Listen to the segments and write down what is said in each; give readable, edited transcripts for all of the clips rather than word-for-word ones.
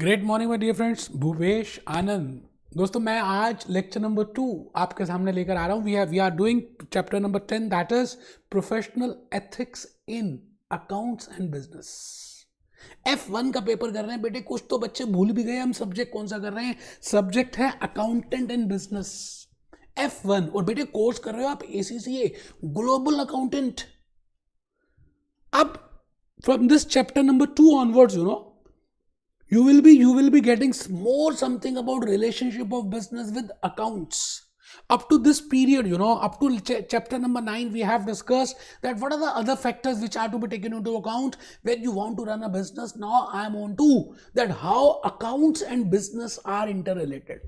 Great morning my dear friends, Bhupesh Anand. दोस्तों, मैं आज लेक्चर नंबर 2 आपके सामने लेकर आ रहा हूँ। We are doing chapter number 10, that is professional ethics in accounts and business. F1 का पेपर कर रहे हैं बेटे। कुछ तो बच्चे भूल भी गए हम सब्जेक्ट कौन सा कर रहे हैं। सब्जेक्ट है अकाउंटेंट एंड बिजनेस, F1। और बेटे कोर्स कर रहे हो आप ACCA ग्लोबल अकाउंटेंट। अब from this chapter number 2 onwards, you will be getting more something about relationship of business with accounts. Up to this period, up to chapter number 9, we have discussed that what are the other factors which are to be taken into account when you want to run a business. Now I am on to that how accounts and business are interrelated,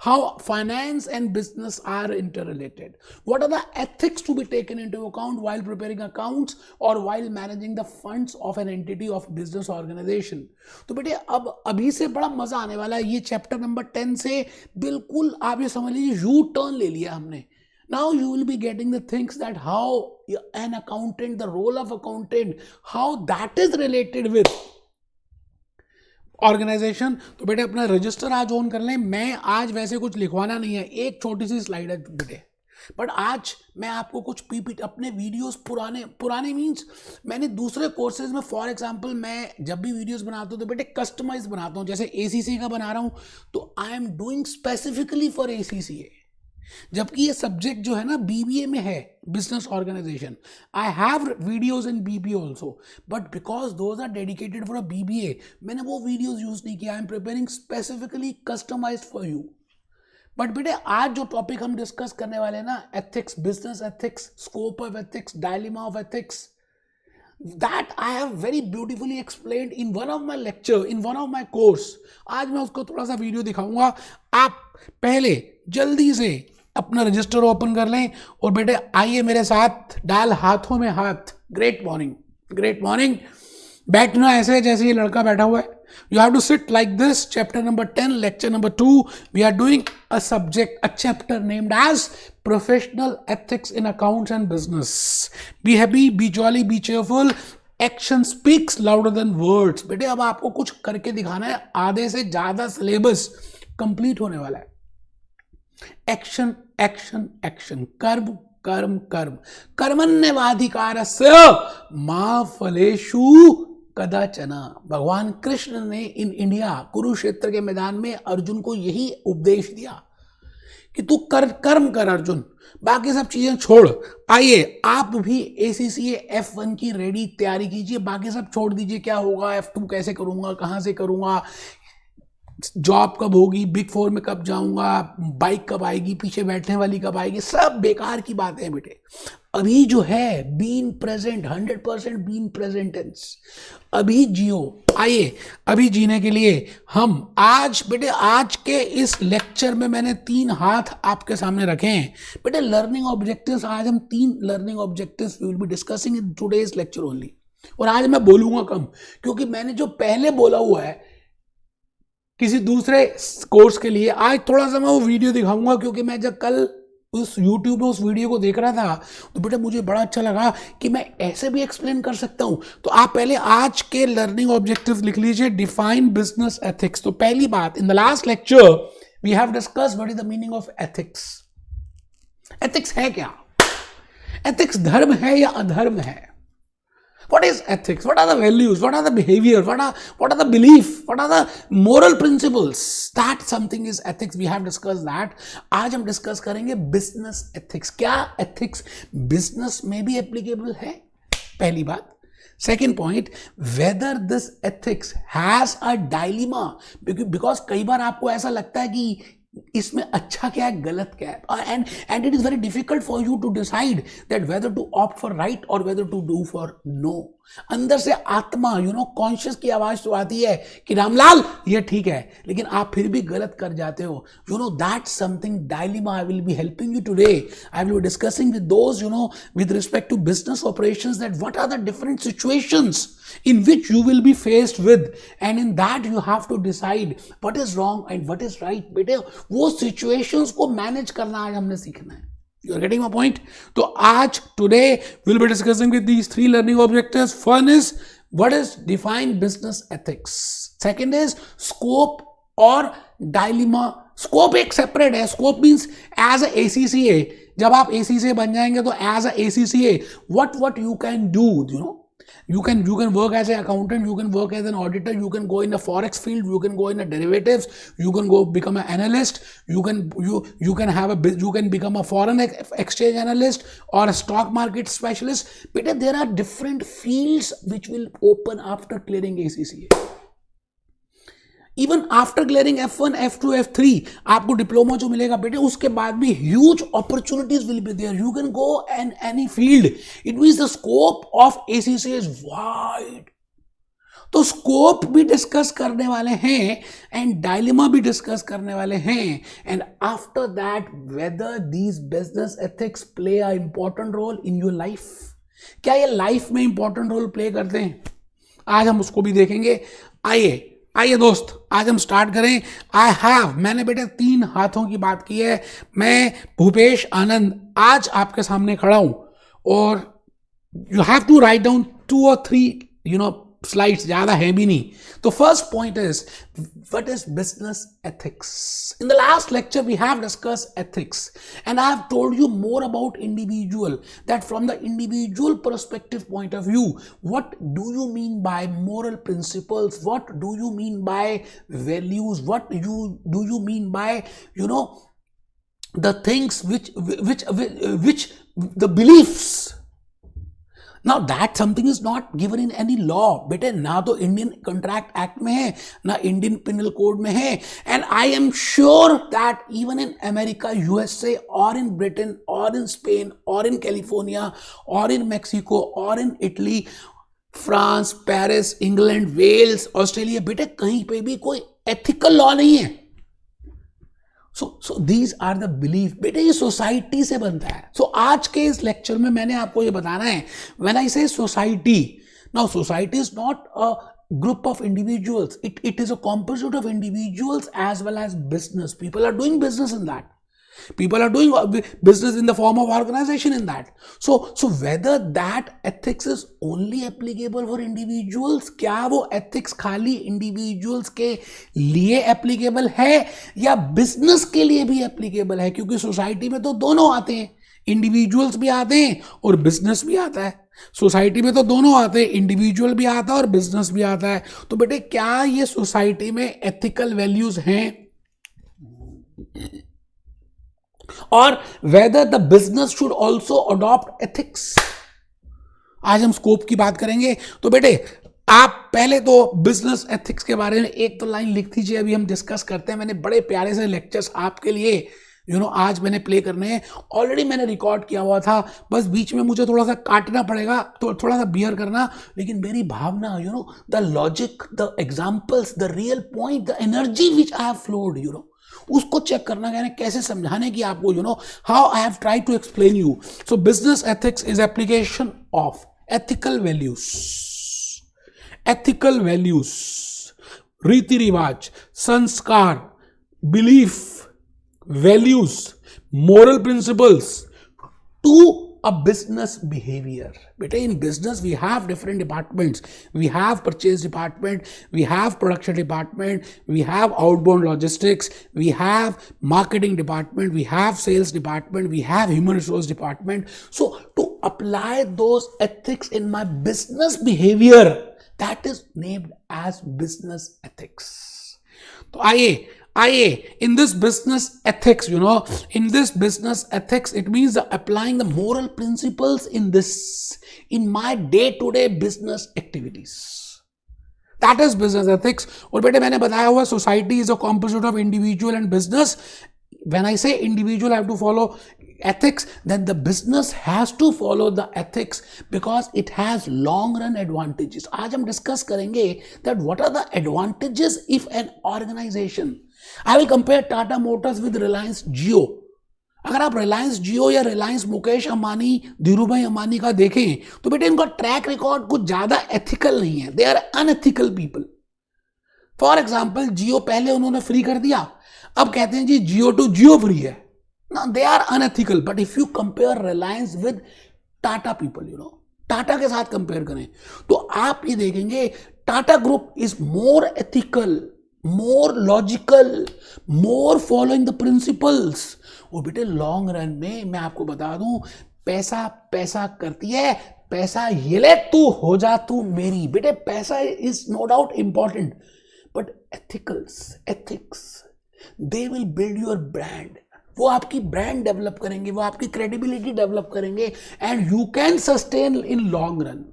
how finance and business are interrelated, what are the ethics to be taken into account while preparing accounts or while managing the funds of an entity of business organization. तो बेटे अब अभी से बड़ा मजा आने वाला है। ये चैप्टर नंबर 10 से बिल्कुल आप ये समझ लीजिए यू टर्न ले लिया हमने। Now you will be getting the things that how an accountant, the role of accountant, how that is related with organisation. तो बेटे अपना रजिस्टर आज ऑन कर लें। मैं आज वैसे कुछ लिखवाना नहीं है, एक छोटी सी स्लाइड है बेटे, बट आज मैं आपको कुछ पीपीटी अपने वीडियोस पुराने मींस मैंने दूसरे कोर्सेज में, फॉर एग्जांपल मैं जब भी वीडियोस बनाता हूँ तो बेटे कस्टमाइज बनाता हूँ। जैसे ACCA का बना रहा हूँ तो I am doing specifically for ACCA, जबकि ये सब्जेक्ट जो है ना BBA में है, business organisation. I have videos in BBA also, but because those are dedicated for a BBA, मैंने वो वीडियोस यूज नहीं किया। I am preparing specifically customised for you. But बेटे आज जो टॉपिक हम डिस्कस करने वाले हैं ना, ethics, business ethics, scope of ethics, dilemma of ethics, that I have very beautifully explained in one of my lecture, in one of my course. आज मैं उसको थोड़ा सा वीडियो दिखाऊंगा। आप पहले जल्दी से अपना रजिस्टर ओपन कर लें और बेटे आइए मेरे साथ, डाल हाथों में हाथ। Great morning, great morning. बैठना ऐसे जैसे ये लड़का बैठा हुआ है। You have to sit like this. Chapter number 10, lecture number 2. We are doing a subject, a chapter named as Professional Ethics in Accounts and Business. Be happy, be jolly, be cheerful. Action speaks louder than words. बेटे अब आपको कुछ करके दिखाना है। आधे से ज्यादा सिलेबस कंप्लीट होने वाला है। एक्शन एक्शन एक्शन, कर्म कर्म कर्म, कर्मण्येवाधिकारस्य मा फलेषु कदाचना। भगवान कृष्ण ने इन इंडिया कुरुक्षेत्र के मैदान में अर्जुन को यही उपदेश दिया कि तू कर्म कर अर्जुन, बाकी सब चीजें छोड़। आइए आप भी ACCA F1 की रेडी तैयारी कीजिए, बाकी सब छोड़ दीजिए। क्या होगा, F2 कैसे करूंगा, कहां से करूंगा, जॉब कब होगी, बिग 4 में कब जाऊंगा, बाइक कब आएगी, पीछे बैठने वाली कब आएगी, सब बेकार की बातें हैं बेटे। अभी जो है been present, 100% been present tense, अभी जियो। आइए अभी जीने के लिए हम आज बेटे, आज के इस लेक्चर में मैंने 3 हाथ आपके सामने रखे हैं बेटे। लर्निंग ऑब्जेक्टिव्स, आज हम 3 learning objectives we will be discussing in today's lecture only. और आज मैं बोलूंगा कम, क्योंकि मैंने जो पहले बोला हुआ है किसी दूसरे कोर्स के लिए, आज थोड़ा सा मैं वो वीडियो दिखाऊंगा। क्योंकि मैं जब कल उस YouTube में उस वीडियो को देख रहा था तो बेटा मुझे बड़ा अच्छा लगा कि मैं ऐसे भी एक्सप्लेन कर सकता हूं। तो आप पहले आज के लर्निंग ऑब्जेक्टिव्स लिख लीजिए। Define business ethics. तो पहली बात, in the last lecture we have discussed what is the meaning of ethics. Ethics है क्या? एथिक्स धर्म है या अधर्म है? What is ethics? What are the values? What are the behavior? What are the belief? What are the moral principles? That something is ethics. We have discussed that. आज हम discuss करेंगे बिजनेस एथिक्स। क्या ethics business में भी applicable है? पहली बात। Second point, whether this ethics has a dilemma, because कई बार आपको ऐसा लगता है कि इसमें अच्छा क्या है, गलत क्या है, and it is very difficult for you to decide that whether to opt for right और whether to do for no. अंदर से आत्मा, कॉन्शियस की आवाज तो आती है कि रामलाल ये ठीक है, लेकिन आप फिर भी गलत कर जाते हो। That something dilemma I will be helping you today. I will be discussing with those with respect to business operations, that what are the different situations in which you will be faced with, and in that you have to decide what is wrong and what is right। बेटे वो situations को manage करना आज हमने सीखना है। You are getting my point? तो आज today we'll be discussing with these 3 learning objectives. One is What is defined business ethics? Second is scope और dilemma. Scope एक separate है. Scope means as a ACCA, जब आप ACCA बन जाएंगे तो as a ACCA, what you can do, you know. You can work as an accountant, you can work as an auditor, you can go in the forex field, you can go in the derivatives, you can go become an analyst, you can become a foreign exchange analyst or a stock market specialist. But there are different fields which will open after clearing ACCA. Even after clearing F1, F2, F3 आपको diploma जो मिलेगा बेटे, उसके बाद भी huge opportunities will be there. You can go in any field. It means the scope of ACCA is wide. तो scope भी discuss करने वाले हैं एंड डायलेमा भी डिस्कस करने वाले हैं. And after that whether these business ethics play a important role in your life. क्या ये लाइफ में इंपॉर्टेंट रोल प्ले करते हैं? आज हम उसको भी देखेंगे. आइए दोस्त, आज हम स्टार्ट करें. मैंने बेटे 3 हाथों की बात की है. मैं भूपेश आनंद आज आपके सामने खड़ा हूं और you have to write down 2 or 3 slides, ज्यादा है भी नहीं. तो first point is what is business ethics. In the last lecture we have discussed ethics and I have told you more about individual, that from the individual perspective point of view, what do you mean by moral principles, what do you mean by values, what do you mean by the things which the beliefs. Now that something is not given in any law. बेटे ना तो Indian contract act में है, ना Indian penal code में है. And I am sure that even in America, USA और in Britain और इन स्पेन और इन कैलिफोर्निया और इन मैक्सिको और in Italy, France, Paris, England, Wales, Australia, बेटे कहीं पे भी कोई एथिकल लॉ नहीं है. So these are the belief. बेटे ये सोसाइटी से बनता है. So आज के इस लेक्चर में मैंने आपको ये बताना है, when I say society, now society is not a group of individuals. It is a composite of individuals as well as business. People are doing business in that. People are doing business in the form of organization in that. So whether that ethics is only applicable for individuals, क्या वो ethics खाली individuals के लिए applicable है या business के लिए भी applicable है? क्योंकि सोसाइटी में तो दोनों आते हैं, इंडिविजुअल्स भी आते हैं और बिजनेस भी आता है. सोसाइटी में तो दोनों आते हैं, इंडिविजुअल भी आता है और बिजनेस भी आता है. तो बेटे क्या ये सोसाइटी में एथिकल वैल्यूज हैं, और whether the business should also adopt ethics. आज हम स्कोप की बात करेंगे. तो बेटे आप पहले तो बिजनेस एथिक्स के बारे में एक तो लाइन लिख दीजिए, अभी हम डिस्कस करते हैं. मैंने बड़े प्यारे से लेक्चर्स आपके लिए आज मैंने प्ले करने हैं. ऑलरेडी मैंने रिकॉर्ड किया हुआ था, बस बीच में मुझे थोड़ा सा काटना पड़ेगा, तो थोड़ा सा बियर करना. लेकिन मेरी भावना, the logic, the examples, the real point, the energy which I have flowed, उसको चेक करना, यानी कैसे समझाने की आपको, how I have tried to explain you. So business ethics is application of ethical values, रीति रिवाज, संस्कार, belief, values, moral principles to a business behavior. Beta, in business we have different departments. We have purchase department, we have production department, we have outbound logistics, we have marketing department, we have sales department, we have human resource department. So to apply those ethics in my business behavior, that is named as business ethics. तो आइए, in this business ethics, it means applying the moral principles in my day-to-day business activities. That is business ethics. और बेटे मैंने बताया हुआ society is a composite of individual and business. When I say individual I have to follow ethics, then the business has to follow the ethics because it has long run advantages. आज हम discuss करेंगे that what are the advantages if an organization, I will compare Tata Motors with Reliance Jio. अगर आप रिलायंस जियो या रिलायंस मुकेश अंबानी, धीरूभाई अंबानी का देखें तो बेटे इनका ट्रैक रिकॉर्ड कुछ ज्यादा एथिकल नहीं है. They are unethical people. For example Jio पहले उन्होंने फ्री कर दिया, अब कहते हैं जी जियो टू जियो फ्री है. Now they are unethical, but if you compare Reliance with Tata people, Tata के साथ कंपेयर करें तो आप ये देखेंगे Tata group is more ethical, more logical, more following the principles. और बेटे लॉन्ग रन में मैं आपको बता दूं, पैसा पैसा करती है, पैसा ये ले तू हो जा तू मेरी। बेटे पैसा is no doubt important, but ethics they will build your brand. वो आपकी ब्रांड डेवलप करेंगे, वो आपकी क्रेडिबिलिटी डेवलप करेंगे, and you can sustain in long run.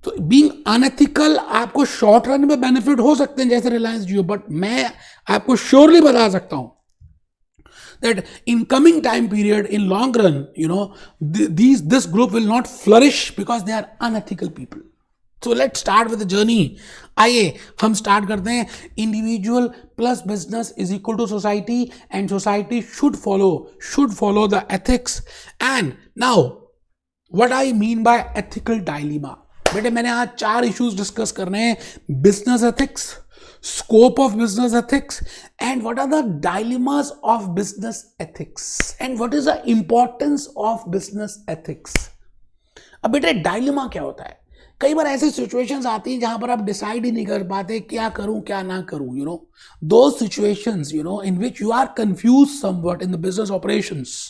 तो बीइंग अनएथिकल आपको शॉर्ट रन में बेनिफिट हो सकते हैं जैसे रिलायंस जियो, बट मैं आपको श्योरली बता सकता हूं that in coming time period, in long run, this group will not flourish because they are unethical people. So let's start with the journey. आइए हम स्टार्ट करते हैं। Individual plus business is equal to society, and society should follow the ethics. And now what I mean by ethical dilemma. बेटे मैंने आज 4 issues discuss करने हैं, business ethics, scope of business ethics, and what are the dilemmas of business ethics, and what is the importance of business ethics. अब बेटे dilemma क्या होता है? कई बार ऐसी सिचुएशंस आती हैं जहां पर आप डिसाइड ही नहीं कर पाते क्या करूं क्या ना करूं, those situations in which you are confused somewhat in the business operations.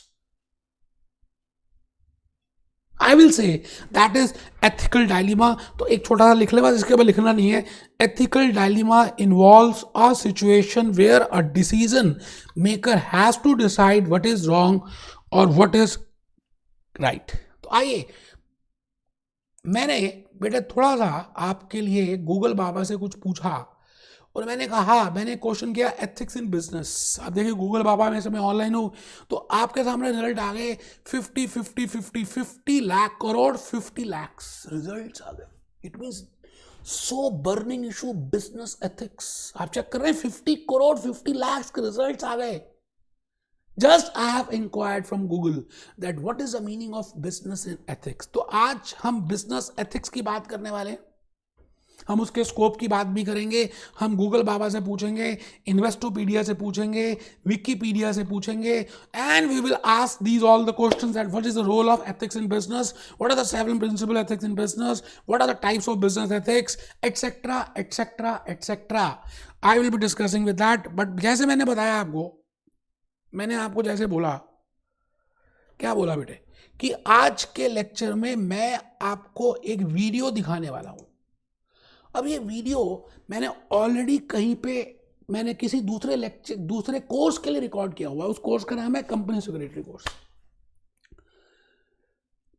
I will say that is ethical dilemma. तो एक छोटा सा लिख ले बस, इसके बाद लिखना नहीं है। Ethical dilemma involves a situation where a decision maker has to decide what is wrong or what is right. तो आइए मैंने बेटा थोड़ा सा आपके लिए गूगल बाबा से कुछ पूछा और मैंने कहा, मैंने क्वेश्चन किया एथिक्स इन बिजनेस। आप देखिए गूगल बाबा में से मैं ऑनलाइन हूँ तो आपके सामने रिजल्ट आ गए 50 लाख करोड़ 50 लाख रिजल्ट आ गए। It means so burning issue business ethics. आप चेक कर रहे हैं 50 करोड़ 50 लाख के रिजल्ट आ गए। Just I have inquired from Google that what is the meaning of business in ethics. तो आज हम बिजनेस एथिक्स की बात करने वाले हैं, हम उसके स्कोप की बात भी करेंगे। हम गूगल बाबा से पूछेंगे, इन्वेस्टोपीडिया से पूछेंगे, विकीपीडिया से पूछेंगे, and we will ask these all the questions that what is the role of ethics in business, what are the 7 principle ethics in business, what are the types of business ethics, etcetera etcetera etcetera. I will be discussing with that. But जैसे मैंने बताया आपको, मैंने आपको जैसे बोला, क्या बोला बेटे, कि आज के लेक्चर में मैं आपको एक वीडियो दिखाने वाला हूं। अब ये वीडियो मैंने ऑलरेडी कहीं पे मैंने किसी दूसरे कोर्स के लिए रिकॉर्ड किया हुआ है। उस कोर्स का नाम है कंपनी सेक्रेटरी कोर्स।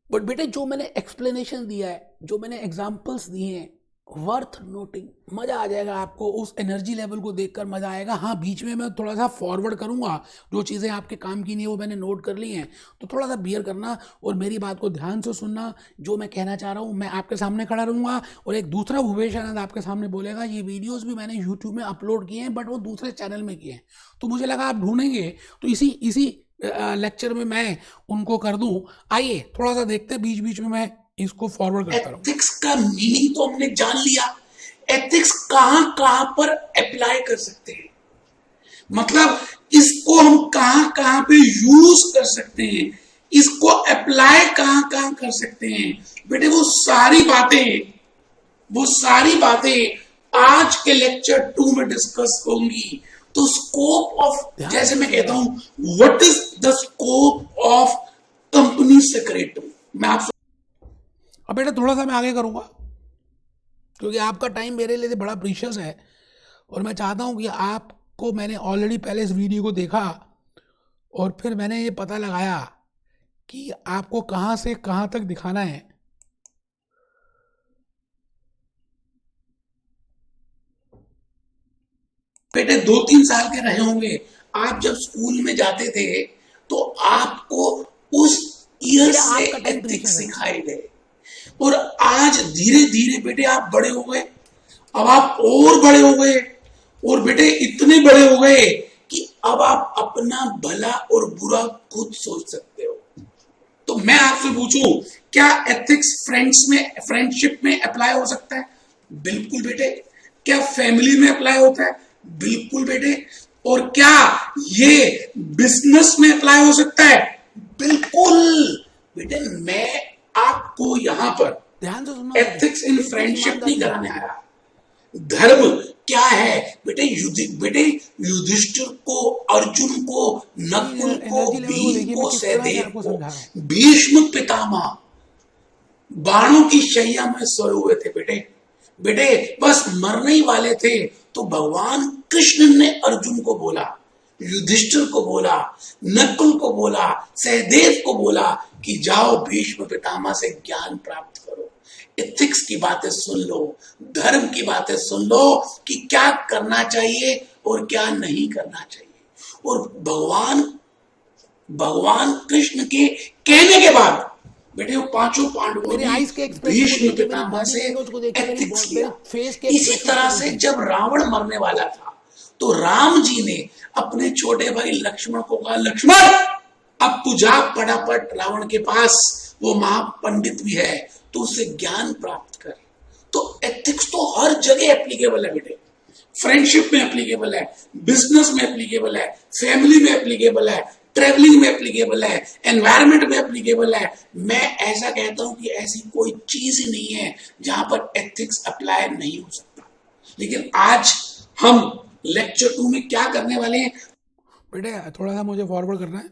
बट बेटे जो मैंने एक्सप्लेनेशन दिया है, जो मैंने एग्जांपल्स दिए हैं, वर्थ नोटिंग। मजा आ जाएगा आपको, उस एनर्जी लेवल को देखकर मजा आएगा। हाँ बीच में मैं थोड़ा सा फॉरवर्ड करूंगा, जो चीज़ें आपके काम की नहीं है वो मैंने नोट कर ली हैं, तो थोड़ा सा बियर करना और मेरी बात को ध्यान से सुनना। जो मैं कहना चाह रहा हूँ मैं आपके सामने खड़ा रहूंगा और एक दूसरा भूपेश आनंद आपके सामने बोलेगा। ये वीडियोज़ भी मैंने यूट्यूब में अपलोड किए हैं, बट वो दूसरे चैनल में किए हैं, तो मुझे लगा आप ढूंढेंगे तो इसी लेक्चर में मैं उनको कर दूं। आइए थोड़ा सा देखते, बीच बीच में मैं इसको फॉरवर्ड करता रहूं। एथिक्स का मीनिंग तो हमने जान लिया, एथिक्स कहां कहां पर अप्लाई कर सकते हैं, मतलब इसको हम कहां कहां पे यूज कर सकते हैं, इसको अप्लाई कहां कहां कर सकते हैं। बेटे वो सारी बातें आज के लेक्चर 2 में डिस्कस होंगी। तो स्कोप ऑफ, जैसे मैं कहता हूं, what is the scope of company secretary, मैं आपसे अब बेटा थोड़ा सा मैं आगे करूंगा क्योंकि आपका टाइम मेरे लिए बड़ा प्रीशियस है और मैं चाहता हूं कि आपको, मैंने ऑलरेडी पहले इस वीडियो को देखा और फिर मैंने ये पता लगाया कि आपको कहां से कहां तक दिखाना है। बेटे 2-3 साल के रहे होंगे आप, जब स्कूल में जाते थे तो आपको उस ईयर से एथिक्स सिखाए गए और आज धीरे धीरे बेटे आप बड़े हो गए, अब आप और बड़े हो गए और बेटे इतने बड़े हो गए कि अब आप अपना भला और बुरा खुद सोच सकते हो। तो मैं आपसे पूछूं, क्या एथिक्स फ्रेंडशिप में अप्लाई हो सकता है? बिल्कुल बेटे। क्या फैमिली में अप्लाई होता है? बिल्कुल बेटे। और क्या ये बिजनेस में अप्लाई हो सकता है? बिल्कुल बेटे। मैं आपको यहां पर ध्यान से सुनना, एथिक्स इन फ्रेंडशिप नहीं कराने आया। धर्म क्या है बेटे? युधिष्ठिर को, अर्जुन को, नकुल को, एनर्जी लेवल को भीम देखिए, को, मैं किस तरह से सहदेव आपको को, समझा रहा हूं। भीष्म पितामह बाणों की शैया में सोए हुए थे बेटे बस मरने ही वाले थे। तो भगवान कृष्ण ने अर्जुन को बोला, युधिष्ठिर को बोला, नकुल को बोला, सहदेव को बोला कि जाओ भीष्म पितामह से ज्ञान प्राप्त करो, एथिक्स की बातें सुन लो, धर्म की बातें सुन लो कि क्या करना चाहिए और क्या नहीं करना चाहिए। और भगवान कृष्ण के कहने के बाद बेटे वो पांचों पांडवों ने भीष्म पितामह से एथिक्स किया। इसी तरह से जब रावण मरने वाला था तो राम जी ने अपने छोटे भाई लक्ष्मण को कहा, लक्ष्मण अब तू जा फटाफट रावण के पास, वो महापंडित भी है, तो उससे ज्ञान प्राप्त कर। तो एथिक्स तो हर जगह एप्लीकेबल है बेटे, फ्रेंडशिप में एप्लीकेबल है, बिजनेस में एप्लीकेबल है, फैमिली में एप्लीकेबल है, ट्रेवलिंग में एप्लीकेबल है, एनवायरमेंट में एप्लीकेबल है। मैं ऐसा कहता हूं कि ऐसी कोई चीज ही नहीं है जहां पर एथिक्स अप्लाई नहीं हो सकता। लेकिन आज हम लेक्चर 2 में क्या करने वाले हैं बेटे, थोड़ा सा मुझे फॉरवर्ड करना है।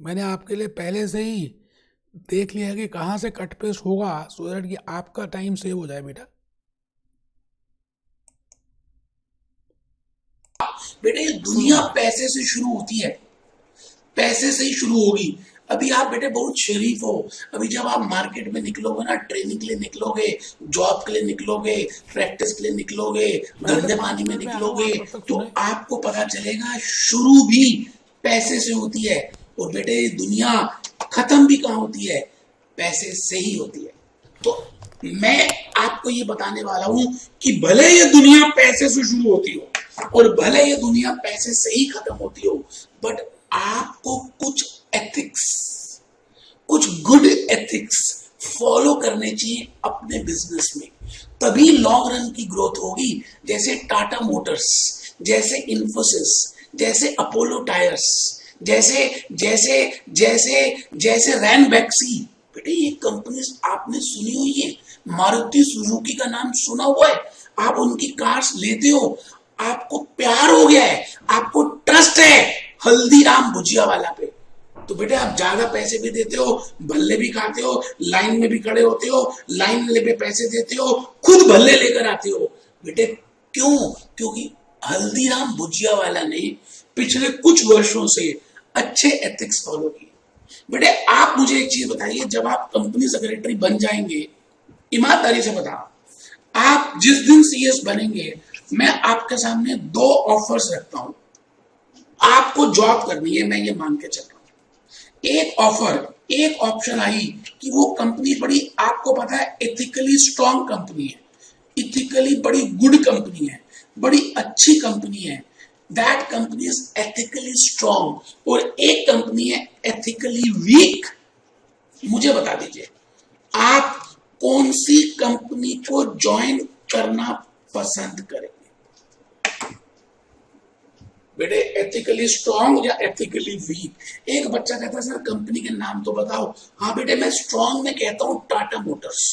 मैंने आपके लिए पहले से ही देख लिया कि कहाँ से कट पेस्ट होगा, सो दैट कि आपका टाइम सेव हो जाए बेटा। बेटे दुनिया पैसे से शुरू होती है, पैसे से ही शुरू होगी। अभी आप बेटे बहुत शरीफ हो, अभी जब आप मार्केट में निकलोगे ना, ट्रेनिंग के लिए निकलोगे, जॉब के लिए निकलोगे, प्रैक्टिस के लिए निकलोगे, धंधे पानी में निकलोगे, तो आपको पता चलेगा शुरू भी पैसे से होती है। और बेटे दुनिया खत्म भी कहाँ होती है? पैसे से ही होती है। तो मैं आपको ये बताने वाला हूं कि भले ये दुनिया पैसे से शुरू होती हो और भले ये दुनिया पैसे से ही खत्म होती हो, बट आपको कुछ एथिक्स, कुछ गुड एथिक्स फॉलो करने चाहिए अपने बिजनेस में, तभी लॉन्ग रन की ग्रोथ होगी। जैसे टाटा मोटर्स, जैसे इन्फोसिस, जैसे अपोलो टायर्स, जैसे जैसे जैसे जैसे रैनबैक्सी, बेटे ये कंपनीज आपने सुनी हुई है। मारुति सुजुकी का नाम सुना हुआ है, आप उनकी कार्स लेते हो, आपको प्यार हो गया है, आपको ट्रस्ट है हल्दीराम भुजिया वाला पे, तो बेटे आप ज्यादा पैसे भी देते हो, भल्ले भी खाते हो, लाइन में भी खड़े होते हो, लाइन में पैसे देते हो, खुद भल्ले लेकर आते हो। बेटे क्यों? क्योंकि हल्दीराम भुजिया वाला ने पिछले कुछ वर्षों से अच्छे एथिक्स फॉलो किए। बेटे आप मुझे एक चीज बताइए, जब आप कंपनी सेक्रेटरी बन जाएंगे, ईमानदारी से बताओ, आप जिस दिन सीएस बनेंगे, मैं आपके सामने 2 ऑफर्स रखता हूं, आपको जॉब करनी है, मैं ये मान के चल रहा हूं। एक ऑफर, एक ऑप्शन आई कि वो कंपनी बड़ी, आपको पता है एथिकली स्ट्रॉन्ग कंपनी है, इथिकली बड़ी गुड कंपनी है, बड़ी अच्छी कंपनी है, that company is ethically strong, और एक कंपनी है एथिकली वीक। मुझे बता दीजिए आप कौन सी कंपनी को ज्वाइन करना पसंद करेंगे? बेटे एथिकली स्ट्रॉन्ग या एथिकली वीक? एक बच्चा कहता है सर कंपनी के नाम तो बताओ। हाँ बेटे मैं स्ट्रॉन्ग में कहता हूं Tata Motors,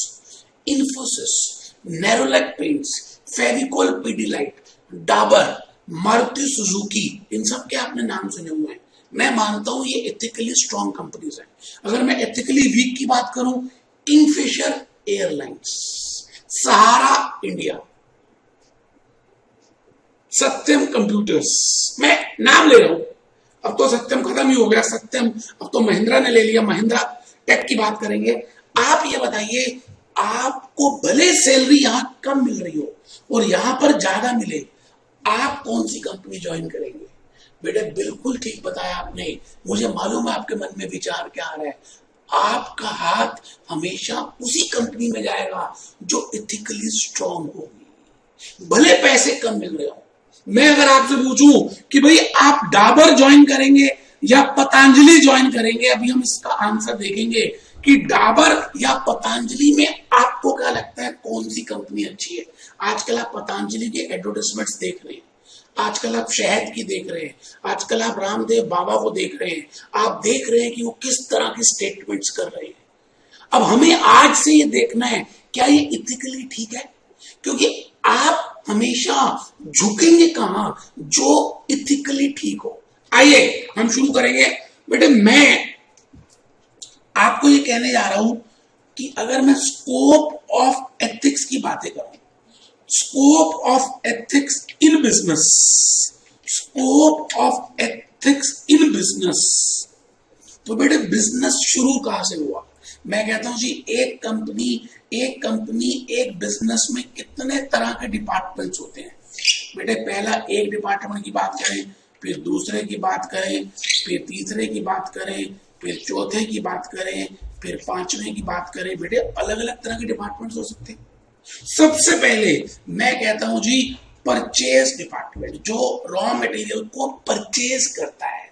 Infosys, Nerolac Paints, Fevicol Pidilite, Dabur, Maruti Suzuki, इन सब के आपने नाम सुने हुए हैं। मैं मानता हूं ये एथिकली स्ट्रॉन्ग कंपनीज हैं। अगर मैं एथिकली वीक की बात करूं, किंगफिशर एयरलाइंस, सहारा इंडिया, सत्यम कंप्यूटर्स, मैं नाम ले रहा हूं, अब तो सत्यम खत्म ही हो गया, सत्यम अब तो महिंद्रा ने ले लिया, महिंद्रा टेक की बात करेंगे। आप ये बताइए, आपको भले सैलरी यहां कम मिल रही हो और यहां पर ज्यादा मिले, आप कौन सी कंपनी ज्वाइन करेंगे? बेटे बिल्कुल ठीक बताया आपने, मुझे मालूम है आपके मन में विचार क्या आ रहा है। आपका हाथ हमेशा उसी कंपनी में जाएगा जो इथिकली स्ट्रॉन्ग होगी, भले पैसे कम मिल रहे हो। मैं अगर आपसे पूछूं कि भाई आप डाबर ज्वाइन करेंगे या पतंजलि ज्वाइन करेंगे, अभी हम इसका आंसर देखेंगे कि डाबर या पतंजलि में आपको क्या लगता है कौन सी कंपनी अच्छी है? आजकल आप पतंजलि के एडवर्टाइजमेंट्स देख रहे हैं, आजकल आप शहद की देख रहे हैं, आजकल आप रामदेव बाबा को देख रहे हैं, आप देख रहे हैं कि वो किस तरह की स्टेटमेंट्स कर रहे हैं। अब हमें आज से ये देखना है क्या ये इथिकली ठीक है, क्योंकि आप हमेशा झुकेंगे कहां, जो इथिकली ठीक हो। आइए हम शुरू करेंगे। बेटे मैं आपको ये कहने जा रहा हूं कि अगर मैं स्कोप ऑफ एथिक्स की बातें करूं, scope of ethics in business, scope of ethics in business, तो बेटे बिजनेस शुरू कहां से हुआ। मैं कहता हूं जी एक कंपनी एक बिजनेस में कितने तरह के डिपार्टमेंट्स होते हैं। बेटे पहला एक डिपार्टमेंट की बात करें, फिर दूसरे की बात करें, फिर तीसरे की बात करें, फिर चौथे की बात करें, फिर पांचवें की बात करें। बेटे अलग अलग तरह के डिपार्टमेंट्स हो सकते हैं। सबसे पहले मैं कहता हूं जी परचेज डिपार्टमेंट, जो रॉ मटेरियल को परचेज करता है।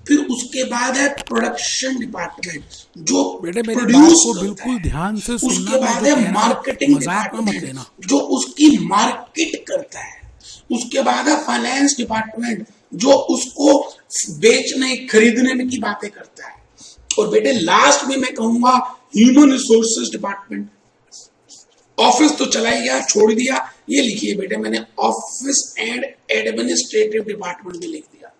फिर उसके बाद है प्रोडक्शन डिपार्टमेंट, जो बेटे मेरी बात प्रोड्यूस को करता बिल्कुल है। ध्यान से सुनना, उसके मैं बाद जो है कह रहा हूं मार्केटिंग मजाक में मत डिपार्टमेंट, लेना। जो उसकी मार्केट करता है। उसके बाद है फाइनेंस डिपार्टमेंट, जो उसको बेचने खरीदने में की बातें करता है। और बेटे लास्ट में मैं कहूंगा ह्यूमन रिसोर्सेज डिपार्टमेंट। ऑफिस तो चला ही गया, छोड़ दिया, ये लिखिए बेटे मैंने ऑफिस एंड एडमिनिस्ट्रेटिव डिपार्टमेंट भी लिख दिया।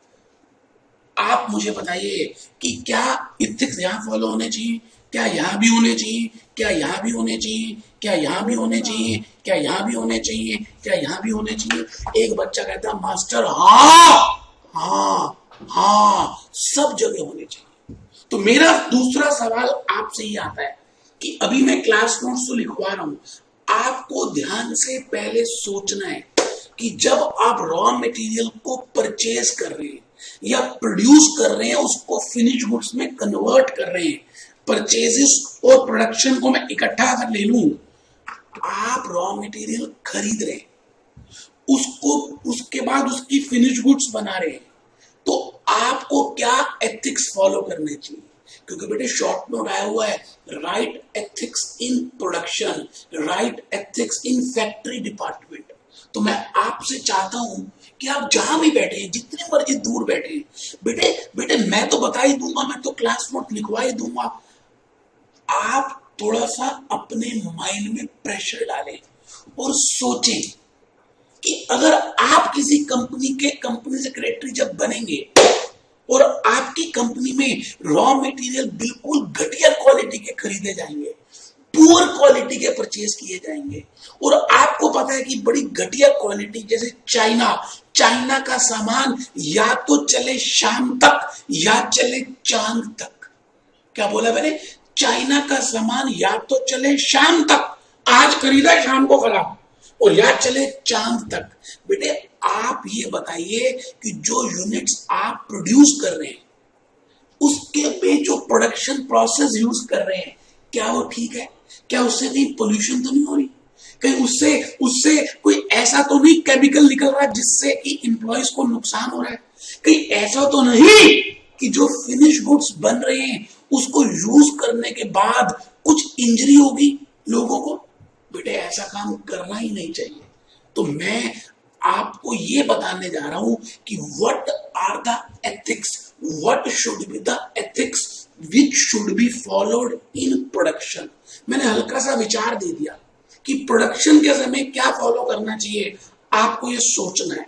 आप मुझे बताइए कि क्या इथिक्स यहां फॉलो होने चाहिए, क्या यहां भी होने चाहिए, क्या यहां भी होने चाहिए, क्या यहां भी होने चाहिए, क्या यहां भी होने चाहिए, क्या यहां भी होने चाहिए। एक बच्चा कहता है मास्टर हाँ हाँ हाँ सब जगह होने चाहिए। तो मेरा दूसरा सवाल आपसे ही आता है कि अभी मैं क्लास नोट्स तो लिखवा रहा हूं, आपको ध्यान से पहले सोचना है कि जब आप रॉ मटेरियल को परचेज कर रहे हैं या प्रोड्यूस कर रहे हैं, उसको फिनिश गुड्स में कन्वर्ट कर रहे हैं, परचेजेस और प्रोडक्शन को मैं इकट्ठा अगर ले लूं, आप रॉ मटेरियल खरीद रहे हैं, उसको उसके बाद उसकी फिनिश गुड्स बना रहे हैं, तो आपको क्या एथिक्स फॉलो करने चाहिए। क्योंकि बेटे शॉर्ट नोट आया हुआ है right ethics in production, right ethics in factory department. तो मैं आपसे चाहता हूं कि आप जहां भी बैठे हैं, जितने मर्जी दूर बैठे हैं, बेटे बेटे मैं तो बता ही दूंगा, मैं तो क्लास नोट लिखवा ही दूंगा। आप थोड़ा सा अपने माइंड में प्रेशर डालें और सोचें कि अगर आप किसी कंपनी के कंपनी सेक्रेटरी जब बनेंगे और आपकी कंपनी में रॉ मटेरियल बिल्कुल घटिया क्वालिटी के खरीदे जाएंगे, पुअर क्वालिटी के परचेज किए जाएंगे, और आपको पता है कि बड़ी घटिया क्वालिटी जैसे चाइना का सामान या तो चले शाम तक या चले चांद तक। क्या बोला मैंने, चाइना का सामान या तो चले शाम तक, आज खरीदा शाम को खराब, और या चले चांद तक। बेटे आप ये बताइए कि जो यूनिट्स आप प्रोड्यूस कर रहे हैं उसके पे जो प्रोडक्शन प्रोसेस यूज कर रहे हैं, क्या वो ठीक है, क्या उससे कहीं पोल्यूशन तो नहीं हो रही, कहीं उससे कोई ऐसा तो नहीं केमिकल निकल रहा है जिससे कि एम्प्लॉइज को नुकसान हो रहा है, कहीं ऐसा तो नहीं कि जो फिनिश गुड्स बन रहे हैं उसको यूज करने के बाद कुछ इंजरी होगी लोगों को। बेटे ऐसा काम करना ही नहीं चाहिए। तो मैं आपको ये बताने जा रहा हूं कि what are the ethics, what should be the ethics which should be followed in production. मैंने हल्का सा विचार दे दिया कि प्रोडक्शन के समय क्या फॉलो करना चाहिए, आपको ये सोचना है।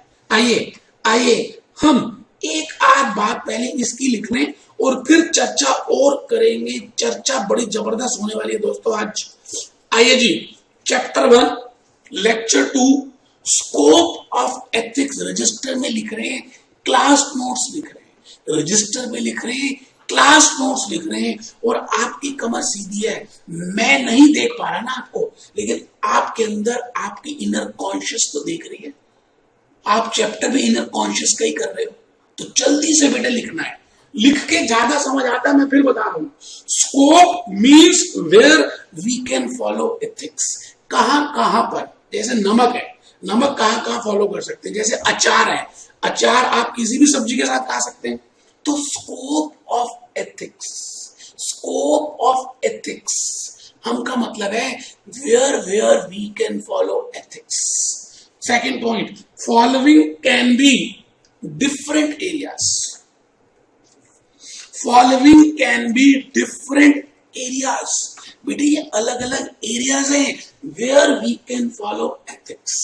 आइए हम एक आध बात पहले इसकी लिख लें और फिर चर्चा और करेंगे। चर्चा बड़ी जबरदस्त होने वाली है दोस्तों आज। आइए जी, chapter 1 lecture 2 scope of ethics register में लिख रहे हैं, क्लास नोट्स लिख रहे हैं, रजिस्टर में लिख रहे हैं, क्लास नोट्स लिख रहे हैं, और आपकी कमर सीधी है। मैं नहीं देख पा रहा ना आपको, लेकिन आपके अंदर आपकी इनर कॉन्शियस तो देख रही है। आप चैप्टर में इनर कॉन्शियस का ही कर रहे हो, तो जल्दी से बेटे लिखना है। लिख के ज्यादा समझ आता है, मैं फिर बता रहा हूं। Scope means where we can follow ethics. कहां कहां पर, जैसे नमक है, नमक कहां कहां फॉलो कर सकते हैं, जैसे अचार है, अचार आप किसी भी सब्जी के साथ खा सकते हैं। तो scope of ethics, scope of ethics हम का मतलब है where where we can follow ethics. Second point, following can be different areas. Following can be different areas. बेटे ये अलग अलग एरियाज हैं where we can follow ethics.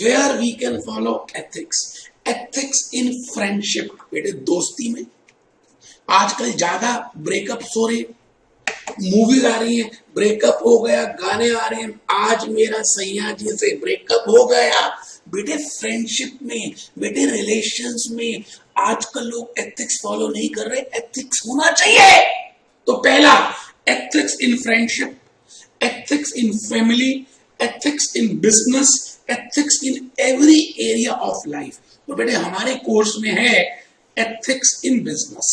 Where we can follow ethics. Ethics in friendship. बेटे दोस्ती में आजकल ज्यादा ब्रेकअप्स हो रहे, मूवीज आ रही हैं, ब्रेकअप हो गया, गाने आ रहे हैं, आज मेरा सैया जी से ब्रेकअप हो गया। बेटे फ्रेंडशिप में, बेटे रिलेशंस में आजकल लोग एथिक्स फॉलो नहीं कर रहे। एथिक्स होना चाहिए। तो पहला, ethics in friendship, ethics in family, ethics in business, ethics in every area of life. तो बेटे हमारे कोर्स में है एथिक्स इन बिजनेस।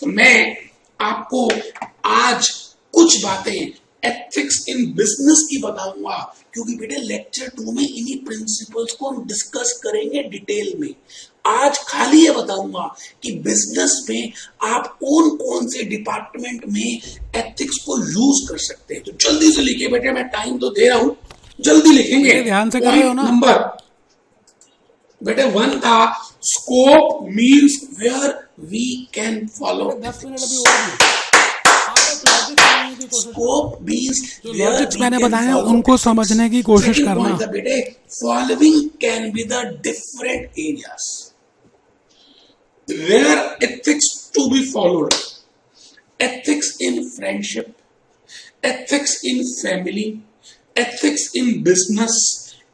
तो मैं आपको आज कुछ बातें एथिक्स इन बिजनेस की बताऊंगा, क्योंकि बेटे लेक्चर 2 में इन्हीं प्रिंसिपल्स को हम डिस्कस करेंगे डिटेल में। आज खाली ये बताऊंगा कि बिजनेस में आप कौन कौन से डिपार्टमेंट में एथिक्स को यूज कर सकते हैं। तो जल्दी से लिखिए बेटे, मैं टाइम तो दे रहा हूं, जल्दी लिखेंगे। ध्यान से कर रहे हो ना। नंबर बेटे 1 था scope means where we can follow. 10 minute अभी और स्कोप मीन्स लॉजिक्स मैंने बताए हैं उनको समझने की कोशिश करना। बेटे following can be the different areas where ethics to be followed. Ethics in friendship, ethics in family, ethics in business,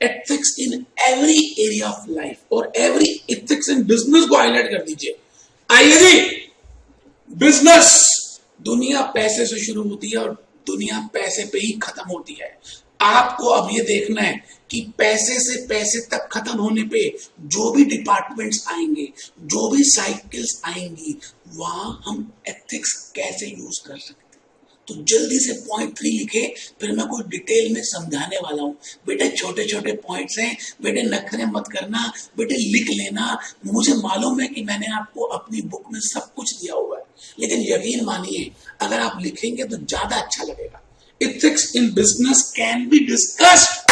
ethics in every area of life. और every ethics in business को हाईलाइट कर दीजिए। आइए जी, business, दुनिया पैसे से शुरू होती है और दुनिया पैसे पे ही खत्म होती है। आपको अब ये देखना है कि पैसे से पैसे तक खत्म होने पे जो भी डिपार्टमेंट्स आएंगे, जो भी साइकिल्स आएंगी, वहां हम एथिक्स कैसे यूज कर सकते हैं। तो जल्दी से पॉइंट 3 लिखे, फिर मैं कुछ डिटेल में समझाने वाला हूं। बेटे छोटे छोटे पॉइंट्स हैं, बेटे नखरे मत करना, बेटे लिख लेना। मुझे मालूम है कि मैंने आपको अपनी बुक में सब कुछ दिया हुआ है, लेकिन यकीन मानिए अगर आप लिखेंगे तो ज्यादा अच्छा लगेगा। Ethics in business can be discussed।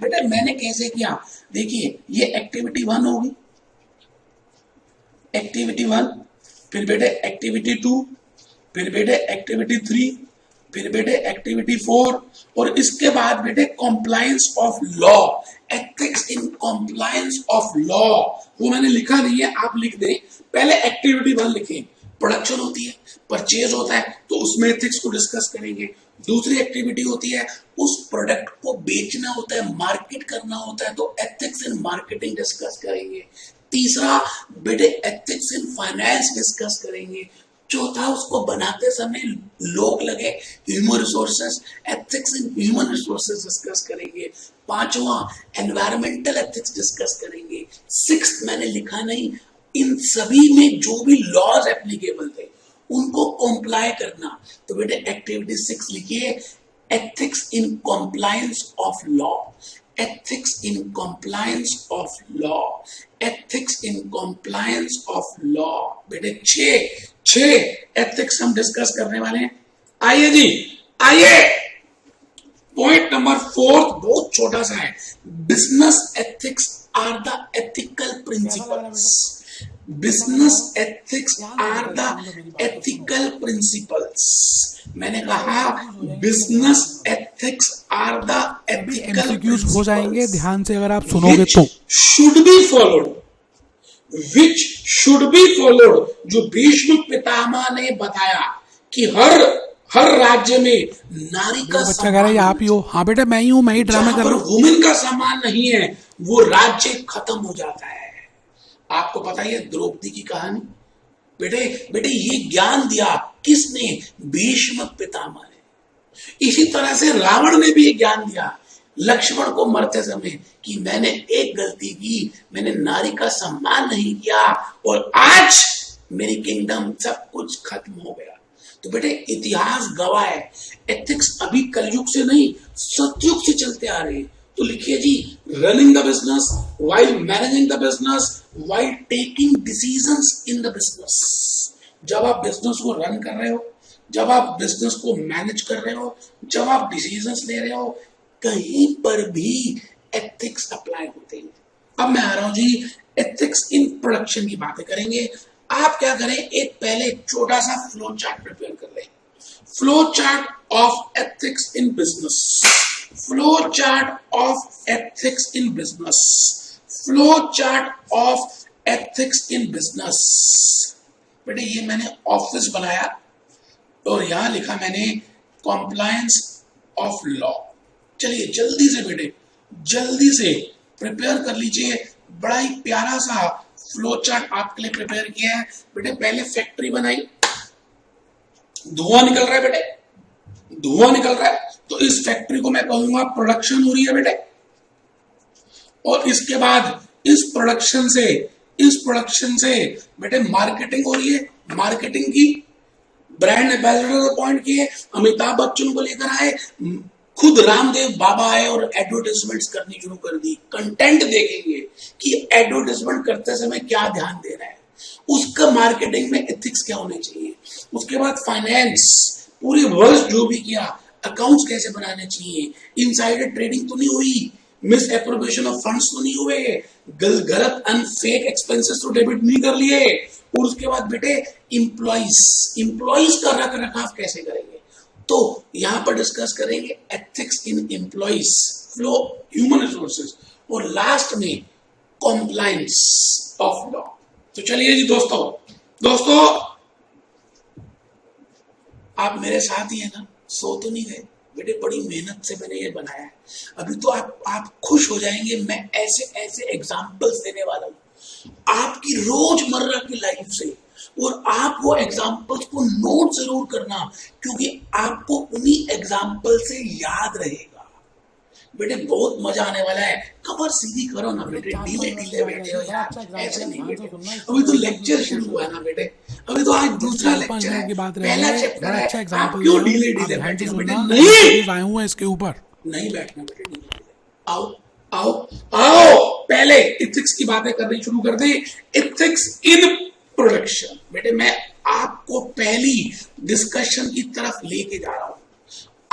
बेटा मैंने कैसे किया, देखिए ये एक्टिविटी 1 होगी, एक्टिविटी 1, फिर बेटे एक्टिविटी 2, फिर बेटे एक्टिविटी 3, फिर बेटे एक्टिविटी 4, और इसके बाद बेटे compliance of law. Ethics in compliance of law वो मैंने लिखा नहीं है, आप लिख दें। पहले एक्टिविटी 1 लिखें, प्रोडक्शन होती है, परचेज होता है, तो उसमें एथिक्स को डिस्कस करेंगे। दूसरी एक्टिविटी होती है उस प्रोडक्ट को बेचना होता है, मार्केट करना होता है, तो एथिक्स इन मार्केटिंग डिस्कस करेंगे। तीसरा बेटे एथिक्स इन फाइनेंस डिस्कस करेंगे। चौथा उसको बनाते समय लोग लगे, human resources, ethics in human resources discuss करेंगे। पांचवा एनवायरमेंटल एथिक्स डिस्कस करेंगे। 6th मैंने लिखा नहीं, इन सभी में जो भी लॉज एप्लीकेबल थे उनको कॉम्प्लाई करना। तो बेटे एक्टिविटी 6 लिखिए, ethics in compliance of law, ethics in compliance of law, ethics in compliance of law. बेटे 6 एथिक्स हम डिस्कस करने वाले हैं। आइए जी, आइए पॉइंट नंबर 4 बहुत छोटा सा है, business ethics are the ethical principles. Business ethics are the ethical principles. मैंने कहा business ethics are the ethical MCQs हो जाएंगे, ध्यान से अगर आप सुनोगे तो। Should be followed, which should be followed, जो भीष्म पितामह ने बताया कि हर राज्य में नारी का बच्चा कह रहा है आप ही हो। हाँ बेटा मैं ही हूँ, मैं ही ड्रामा कर रहा हूँ। वुमेन का सम्मान नहीं है वो राज्य खत्म हो जाता है। आपको पता है द्रौपदी की कहानी, बेटे ये ज्ञान दिया किसने, भीष्म पितामह ने। इसी तरह से रावण ने भी ये ज्ञान दिया लक्ष्मण को मरते समय कि मैंने एक गलती की, मैंने नारी का सम्मान नहीं किया और आज मेरी किंगडम सब कुछ खत्म हो गया। तो बेटे इतिहास गवाह है, एथिक्स अभी कलयुग से नहीं सतयुग से चलते आ रहे हैं। तो लिखिए जी, running the business while managing the business while taking decisions in the business. जब आप बिजनेस को रन कर रहे हो, जब आप बिजनेस को मैनेज कर रहे हो, जब आप डिसीजंस ले रहे हो, कहीं पर भी एथिक्स अप्लाई हो अब मैं आ रहा हूं जी एथिक्स इन प्रोडक्शन की बातें करेंगे। आप क्या करें, एक पहले छोटा सा फ्लो चार्ट प्रिपेयर कर लें। Flow chart of ethics in business, flow chart of ethics in business, flow chart of ethics in business. बेटे ये मैंने ऑफिस बनाया और यहां लिखा मैंने कॉम्प्लायंस ऑफ लॉ। चलिए जल्दी से बेटे, जल्दी से प्रिपेयर कर लीजिए। बड़ा ही प्यारा सा फ्लो चार्ट आपके लिए प्रिपेयर किया है। बेटे पहले फैक्ट्री बनाई, धुआं निकल रहा है बेटे, धुआं निकल रहा है, तो इस फैक्ट्री को मैं कहूंगा प्रोडक्शन हो रही है बेटे। और इसके बाद इस प्रोडक्शन से बेटे मार्केटिंग हो रही है। मार्केटिंग की ब्रांड एम्बेसडर अपॉइंट किए, अमिताभ बच्चन को लेकर आए, खुद रामदेव बाबा आए और एडवर्टाइजमेंट्स करनी शुरू कर दी। कंटेंट देखेंगे कि एडवर्टाइजमेंट करते समय क्या ध्यान दे रहा है, उसका मार्केटिंग में एथिक्स क्या होने चाहिए। उसके बाद फाइनेंस, पूरे वर्ष जो भी किया, अकाउंट्स कैसे बनाने चाहिए, इनसाइडर ट्रेडिंग तो नहीं हुई, मिस एप्रोप्रिएशन ऑफ फंड्स तो नहीं हुए, गलत अनफेक एक्सपेंसेस तो डेबिट नहीं कर लिए। और उसके बाद बेटे इम्प्लॉइज का रख रखाव कैसे करेंगे, तो यहां पर डिस्कस करेंगे ethics in employees, flow human resources, और लास्ट में कॉम्प्लायंस ऑफ लॉ। तो चलिए जी दोस्तों आप मेरे साथ ही है ना, सो तो नहीं गए बेटे, बड़ी मेहनत से मैंने ये बनाया है। अभी तो आप खुश हो जाएंगे, मैं ऐसे एग्जाम्पल्स देने वाला हूं आपकी रोजमर्रा की लाइफ से, और आप वो एग्जाम्पल्स को नोट जरूर करना, क्योंकि आपको उन्हीं एग्जाम्पल से याद रहेगा। बेटे बहुत मजा आने वाला है, कमर सीधी करो ना बेटे, ढीले बैठे हो यार, ऐसे नहीं बेटे। अभी तो लेक्चर शुरू हुआ है ना बेटे, अभी तो आज दूसरा लेक्चर है, पहला चैप्टर है, आप क्यों ढीले बैठे हो बेटे? नहीं आए हुए इसके ऊपर नहीं बैठना बेटे, आओ आओ आओ, पहले इथिक्स की बातें करनी शुरू कर दे। इथिक्स इन प्रोडक्शन, बेटे मैं आपको पहली डिस्कशन की तरफ लेके जा रहा हूं।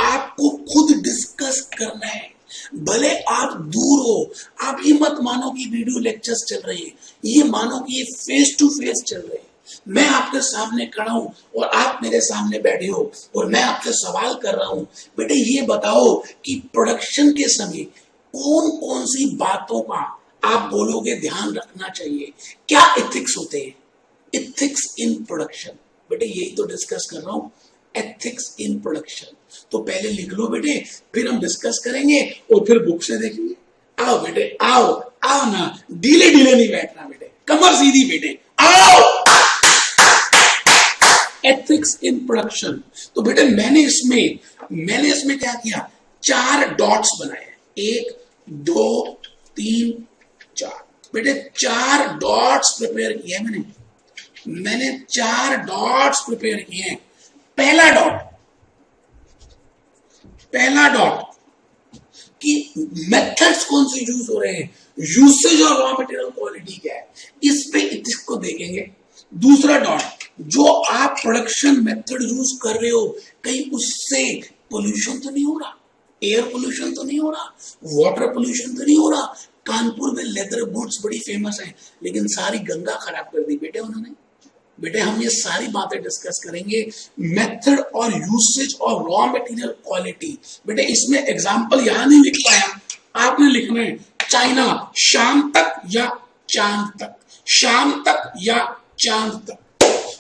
आपको खुद डिस्कस करना है, भले आप दूर हो। आप ये मत मानो कि वीडियो लेक्चर्स चल रहे हैं, ये मानो कि ये फेस टू फेस चल रहे हैं। मैं आपके सामने खड़ा हूं और आप मेरे सामने बैठे हो, और मैं आपसे सवाल कर रहा हूं, बेटे ये बताओ कि प्रोडक्शन के समय कौन कौन सी बातों का आप बोलोगे ध्यान रखना चाहिए, क्या एथिक्स होते हैं, एथिक्स इन प्रोडक्शन। बेटे यही तो डिस्कस कर रहा हूं, एथिक्स इन प्रोडक्शन। तो पहले लिख लो बेटे, फिर हम डिस्कस करेंगे और फिर बुक से देखेंगे। आओ बेटे आओ आओ ना, ढीले नहीं बैठना बेटे, कमर सीधी बेटे, आओ। एथिक्स इन प्रोडक्शन, तो बेटे मैंने इसमें क्या किया, 4 डॉट्स बनाए, 1 2 3 4। बेटे 4 डॉट्स प्रिपेयर किए मैंने 4 डॉट्स प्रिपेयर किए। पहला डॉट कि मेथड्स कौन से यूज हो रहे हैं, यूसेज और रॉ मटेरियल क्वालिटी क्या है, इस पे इथिक्स को देखेंगे। दूसरा डॉट, जो आप प्रोडक्शन मेथड यूज कर रहे हो, कहीं उससे पोल्यूशन तो नहीं हो रहा, एयर पोल्यूशन तो नहीं हो रहा, वाटर पोल्यूशन तो नहीं हो रहा। कानपुर में लेदर बूट्स बड़ी फेमस है, लेकिन सारी गंगा खराब कर दी बेटे उन्होंने। बेटे हम ये सारी बातें डिस्कस करेंगे, मेथड और यूसेज और रॉ मटेरियल क्वालिटी। बेटे इसमें एग्जांपल यहां नहीं लिख पाया, आपने लिखना है चाइना शाम तक या चांद तक, शाम तक या चांद तक।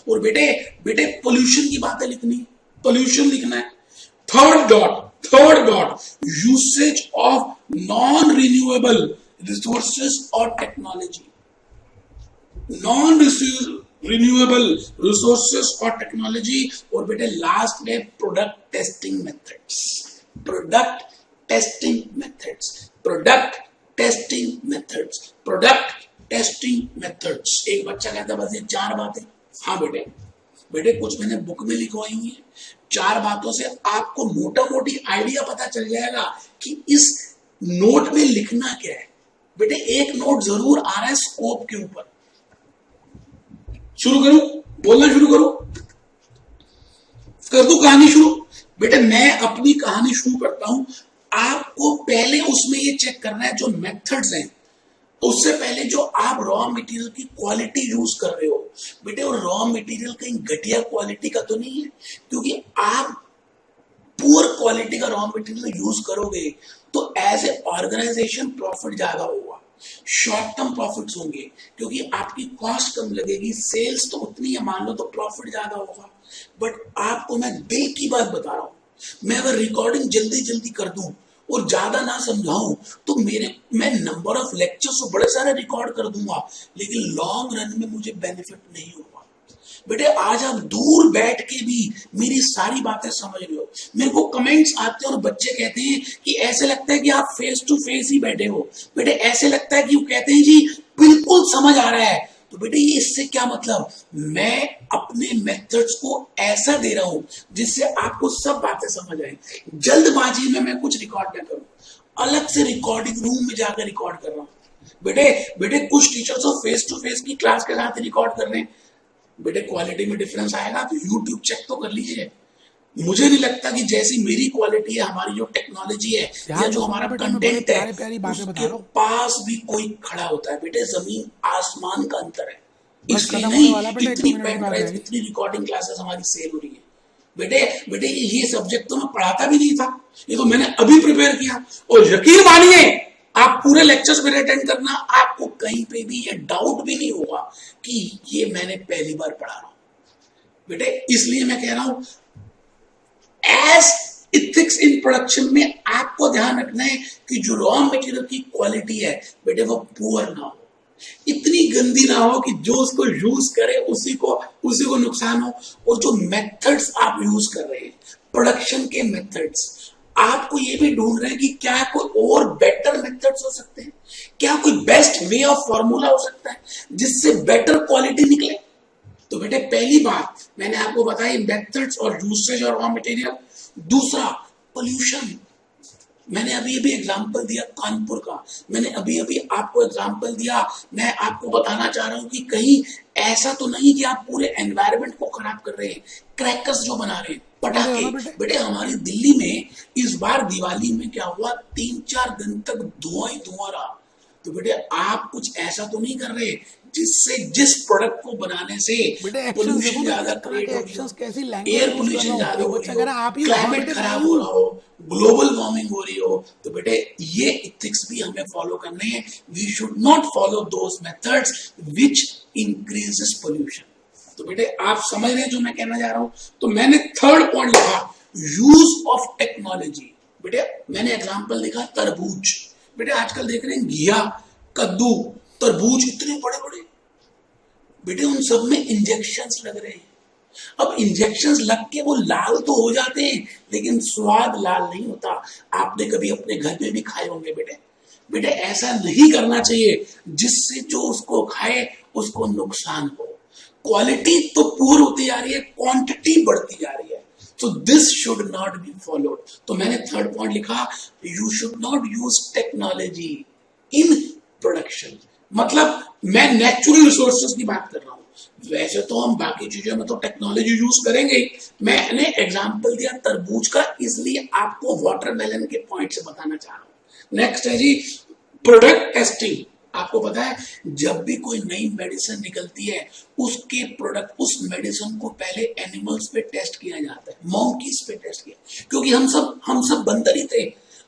और बेटे पोल्यूशन की बातें लिखनी, पोल्यूशन लिखना है। Third dot, usage of non renewable resources और टेक्नोलॉजी, नॉन रिन्यूएबल रिसोर्सेज और टेक्नोलॉजी। और बेटे लास्ट में product testing methods, product testing methods. एक बच्चा कहता बस ये 4 बातें। हाँ बेटे कुछ मैंने बुक में लिखवाई हुई है, 4 बातों से आपको मोटा मोटी आइडिया पता चल जाएगा कि इस नोट में लिखना क्या है। बेटे एक नोट जरूर आ रहा है स्कोप के ऊपर। शुरू करूं, बोलना शुरू करूं, कर दूं कहानी शुरू। बेटे मैं अपनी कहानी शुरू करता हूं, आपको पहले उसमें ये चेक करना है जो मेथड्स हैं उससे पहले जो आप रॉ मटेरियल की क्वालिटी यूज कर रहे हो बेटे, वो रॉ मटेरियल कहीं घटिया क्वालिटी का तो नहीं है, क्योंकि आप पुअर क्वालिटी का रॉ मटेरियल यूज करोगे तो एज ए ऑर्गेनाइजेशन प्रॉफिट ज्यादा होगा, शॉर्ट टर्म प्रॉफिट्स होंगे, क्योंकि आपकी कॉस्ट कम लगेगी, सेल्स तो उतनी है मान लो तो प्रॉफिट ज्यादा होगा। बट आपको मैं दिल की बात बता रहा हूं, मैं अगर रिकॉर्डिंग जल्दी जल्दी कर दूं और ज्यादा ना समझाऊं तो मैं नंबर ऑफ लेक्चर्स तो बड़े सारे रिकॉर्ड कर दूंगा, लेकिन लॉन्ग रन में मुझे बेनिफिट नहीं होगा। बेटे आज आप दूर बैठ के भी मेरी सारी बातें समझ रहे हो। मेरे को कमेंट्स आते हैं और बच्चे कहते हैं कि ऐसे लगता है कि आप फेस टू फेस ही बैठे हो। बेटे ऐसे लगता है कि वो कहते हैं जी बिल्कुल समझ आ रहा है। तो बेटे ये इससे क्या मतलब, मैं अपने मेथड्स को ऐसा दे रहा हूं जिससे आपको सब बातें समझ आए। जल्दबाजी में मैं कुछ रिकॉर्ड ना करूं, अलग से रिकॉर्डिंग रूम में जाकर रिकॉर्ड कर रहा हूं। बेटे बेटे कुछ टीचर्स तो फेस टू फेस की क्लास के साथ रिकॉर्ड कर रहे हैं। बेटे क्वालिटी में डिफरेंस आएगा तो यूट्यूब चेक तो कर लीजिए। मुझे नहीं लगता कि जैसी मेरी क्वालिटी है, हमारी जो टेक्नोलॉजी है या जो हमारा कंटेंट है, उसके पास भी कोई खड़ा होता है। बेटे जमीन आसमान का अंतर है। इसलिए नहीं इतनी पेन ड्राइव, इतनी रिकॉर्डिंग क्लासेस हमारी सेल हो रही है। बेटे बेटे ये सब्जेक्ट तो मैं पढ़ाता भी नहीं था, ये तो मैंने अभी प्रिपेयर किया। और यकीन मानिए आप पूरे लेक्चर्स में अटेंड करना, आपको कहीं पे भी ये डाउट भी नहीं होगा कि ये मैंने पहली बार पढ़ा रहा हूं। बेटे इसलिए मैं कह रहा हूं एज इथिक्स इन प्रोडक्शन में आपको ध्यान रखना है कि जो रॉ मटेरियल की क्वालिटी है बेटे वो पुअर ना हो, इतनी गंदी ना हो कि जो उसको यूज करे उसी को नुकसान हो। और जो मेथड्स आप यूज कर रहे हैं प्रोडक्शन के मेथड्स, आपको ये भी ढूंढ रहे हैं कि क्या कोई और बेटर मेथड्स हो सकते हैं, क्या कोई बेस्ट वे ऑफ फॉर्मूला हो सकता है जिससे बेटर क्वालिटी निकले। तो बेटे पहली बात मैंने आपको बताई मेथड्स और यूसेज और रॉ मटेरियल। दूसरा पोल्यूशन, मैंने अभी अभी एग्जांपल दिया कानपुर का, मैंने अभी अभी आपको एग्जांपल दिया। मैं आपको बताना चाह रहा हूं कि कहीं ऐसा तो नहीं कि आप पूरे एनवायरनमेंट को खराब कर रहे हैं। क्रैकर्स जो बना रहे हैं, पटाखे, बेटे हमारी दिल्ली में इस बार दिवाली में क्या हुआ, 3-4 दिन तक धुआं ही धुआं रहा। तो बेटे आप कुछ ऐसा तो नहीं कर रहे जिससे जिस प्रोडक्ट को बनाने से पोल्यूशन ज्यादा क्रिएट हो, एयर पोल्यूशन ज्यादा हो रही हो, क्लाइमेट खराब हो रहा हो, ग्लोबल वार्मिंग हो रही हो। तो बेटे ये इथिक्स भी हमें फॉलो करने हैं। We should not follow those methods which increases pollution. तो बेटे आप समझ रहे हैं जो मैं कहना जा रहा हूं। तो मैंने थर्ड पॉइंट लिखा यूज ऑफ टेक्नोलॉजी। बेटे मैंने एग्जांपल लिखा तरबूज। बेटे आजकल देख रहे हैं घिया, कद्दू, तरबूज इतने बड़े बड़े, बेटे उन सब में इंजेक्शंस लग रहे हैं। अब इंजेक्शंस लग के वो लाल तो हो जाते हैं लेकिन स्वाद लाल नहीं होता। आपने कभी अपने घर में भी खाए होंगे बेटे। बेटे ऐसा नहीं करना चाहिए जिससे जो उसको खाए उसको नुकसान हो। क्वालिटी तो पूरी होती जा रही है, क्वांटिटी बढ़ती जा रही है। So this should not be followed। तो मैंने थर्ड पॉइंट लिखा you should not use technology in production। मतलब मैं नेचुरल रिसोर्सेज की बात कर रहा हूं। वैसे तो हम बाकी चीजों में तो टेक्नोलॉजी यूज करेंगे। मैंने एग्जांपल दिया तरबूज का, इसलिए आपको वाटरमेलन के पॉइंट से बताना चाह रहा हूं। नेक्स्ट है जी प्रोडक्ट टेस्टिंग। आपको पता है जब भी कोई नई मेडिसिन निकलती है उसके प्रोडक्ट, उस मेडिसिन को पहले एनिमल्स पे टेस्ट किया जाता है, मॉन्कीज पे टेस्ट किया, क्योंकि हम सब बंदर ही थे,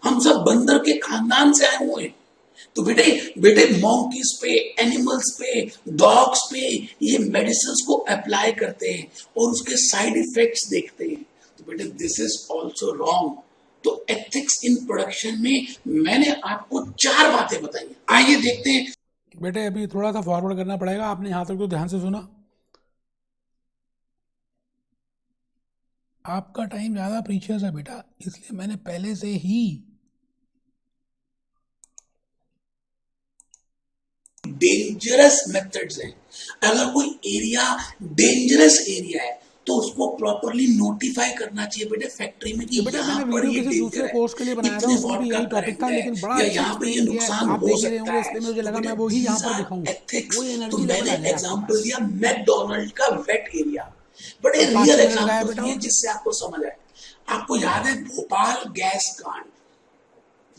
हम सब बंदर के खानदान से आए हुए हैं। तो बेटे मॉन्कीज पे, एनिमल्स पे, डॉग्स पे ये मेडिसिन को अप्लाई करते हैं और उसके साइड इफेक्ट्स देखते हैं। तो बेटे दिस इज ऑल्सो रॉन्ग। तो एथिक्स इन प्रोडक्शन में मैंने आपको 4 बातें बताई। आइए देखते हैं। बेटे अभी थोड़ा सा फॉरवर्ड करना पड़ेगा, आपने यहाँ तक तो ध्यान से सुना। आपका टाइम ज़्यादा प्रीशियस है बेटा, इसलिए मैंने पहले से ही डेंजरस मेथड्स हैं। अगर कोई एरिया डेंजरस एरिया है तो उसको प्रॉपर्ली नोटिफाई करना चाहिए बेटे फैक्ट्री में कि यहाँ पर ये दूसरे कोर्स के लिए बनाया था, उसमें भी यही टॉपिक था, लेकिन बड़ा यहाँ पे ये नुकसान हो सकता है, इसलिए मुझे लगा मैं वही यहाँ पर दिखाऊं। तो मैंने एग्जांपल दिया मैकडॉनल्ड का वेट एरिया, बड़े रियल एग्जांपल दिए जिससे आपको समझ आए। आपको याद है भोपाल गैस कांड,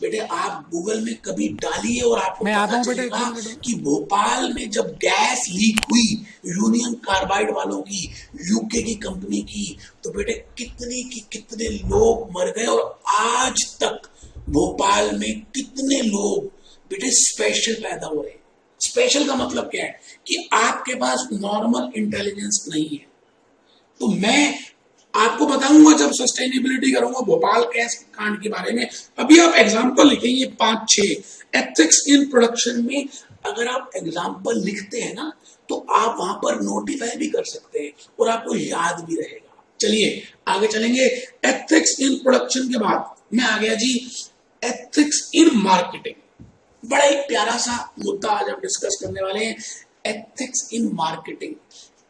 बेटे आप गूगल में कभी डालिए और आपको मैं आता पता हूँ बेटे, चलेगा 1 मिनट। कि भोपाल में जब गैस लीक हुई यूनियन कार्बाइड वालों की, यूके की कंपनी की, तो बेटे कितने लोग मर गए। और आज तक भोपाल में कितने लोग बेटे स्पेशल पैदा हो रहे हैं। स्पेशल का मतलब क्या है कि आपके पास नॉर्मल इंटेलिजेंस नहीं है। तो मैं आपको बताऊंगा जब सस्टेनेबिलिटी करूंगा भोपाल गैस कांड के बारे में। अभी आप एग्जांपल लिखेंगे 5-6 एथिक्स इन प्रोडक्शन में। अगर आप एग्जांपल लिखते हैं ना तो आप वहां पर नोटिफाई भी कर सकते हैं और आपको याद भी रहेगा। चलिए आगे चलेंगे। एथिक्स इन प्रोडक्शन के बाद मैं आ गया जी एथिक्स इन मार्केटिंग। बड़ा ही प्यारा सा मुद्दा आज हम डिस्कस करने वाले हैं, ethics in marketing.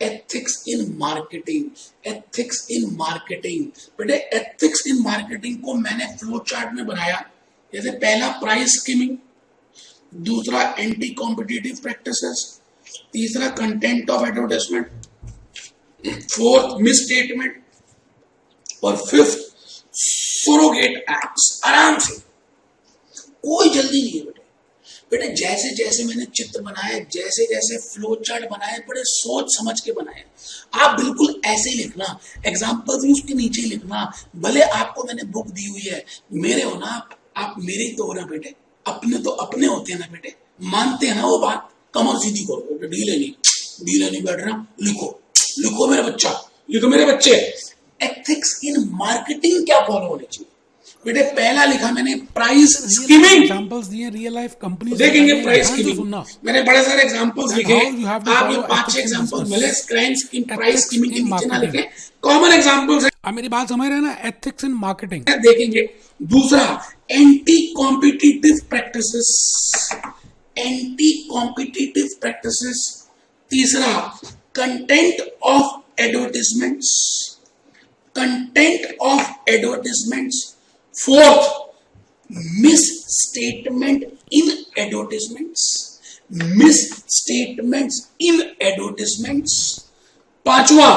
Ethics in marketing, ethics in marketing. बेटे एथिक्स इन मार्केटिंग को मैंने फ्लो चार्ट में बनाया। जैसे पहला प्राइस स्कीमिंग, दूसरा एंटी कॉम्पिटिटिव प्रैक्टिसेस, तीसरा content of advertisement, fourth miss statement और फिफ्थ सरोगेट एक्ट्स। आराम से, कोई जल्दी नहीं है बेटे। बेटे जैसे जैसे मैंने चित्र बनाए, जैसे जैसे फ्लो चार्ट बनाए, बड़े सोच समझ के बनाए। आप बिल्कुल ऐसे ही लिखना, एग्जांपल्स भी उसके नीचे ही लिखना। भले आपको मैंने बुक दी हुई है, मेरे हो ना आप मेरे ही तो हो ना बेटे, अपने तो अपने होते हैं ना बेटे, मानते हैं ना वो बात। कमर सीधी करो बेटे, ढीले नहीं बैठ रहा। लिखो लिखो मेरे बच्चा, लिखो मेरे बच्चे। एथिक्स इन मार्केटिंग क्या फॉलो होनी चाहिए बेटे? पहला लिखा मैंने प्राइस स्कीमिंग। एग्जांपल्स दिए रियल लाइफ कंपनी देखेंगे प्राइस से स्कीमिंग, सुनना। मैंने बड़े सारे एग्जांपल्स लिखे। how you have to आप ये follow 5-6 ethics in examples business. मिले क्राइम स्कीम प्राइस स्कीमिंग के in नीचे ना marketing. लिखे, कॉमन एग्जांपल्स आप मेरी बात समझ रहे हैं ना, एथिक्स इन मार्केटिंग। है देखेंगे। दूसरा anti competitive practices, anti competitive practices. तीसरा content of advertisements, content of advertisements. Fourth misstatement in advertisements, misstatements in advertisements. पांचवा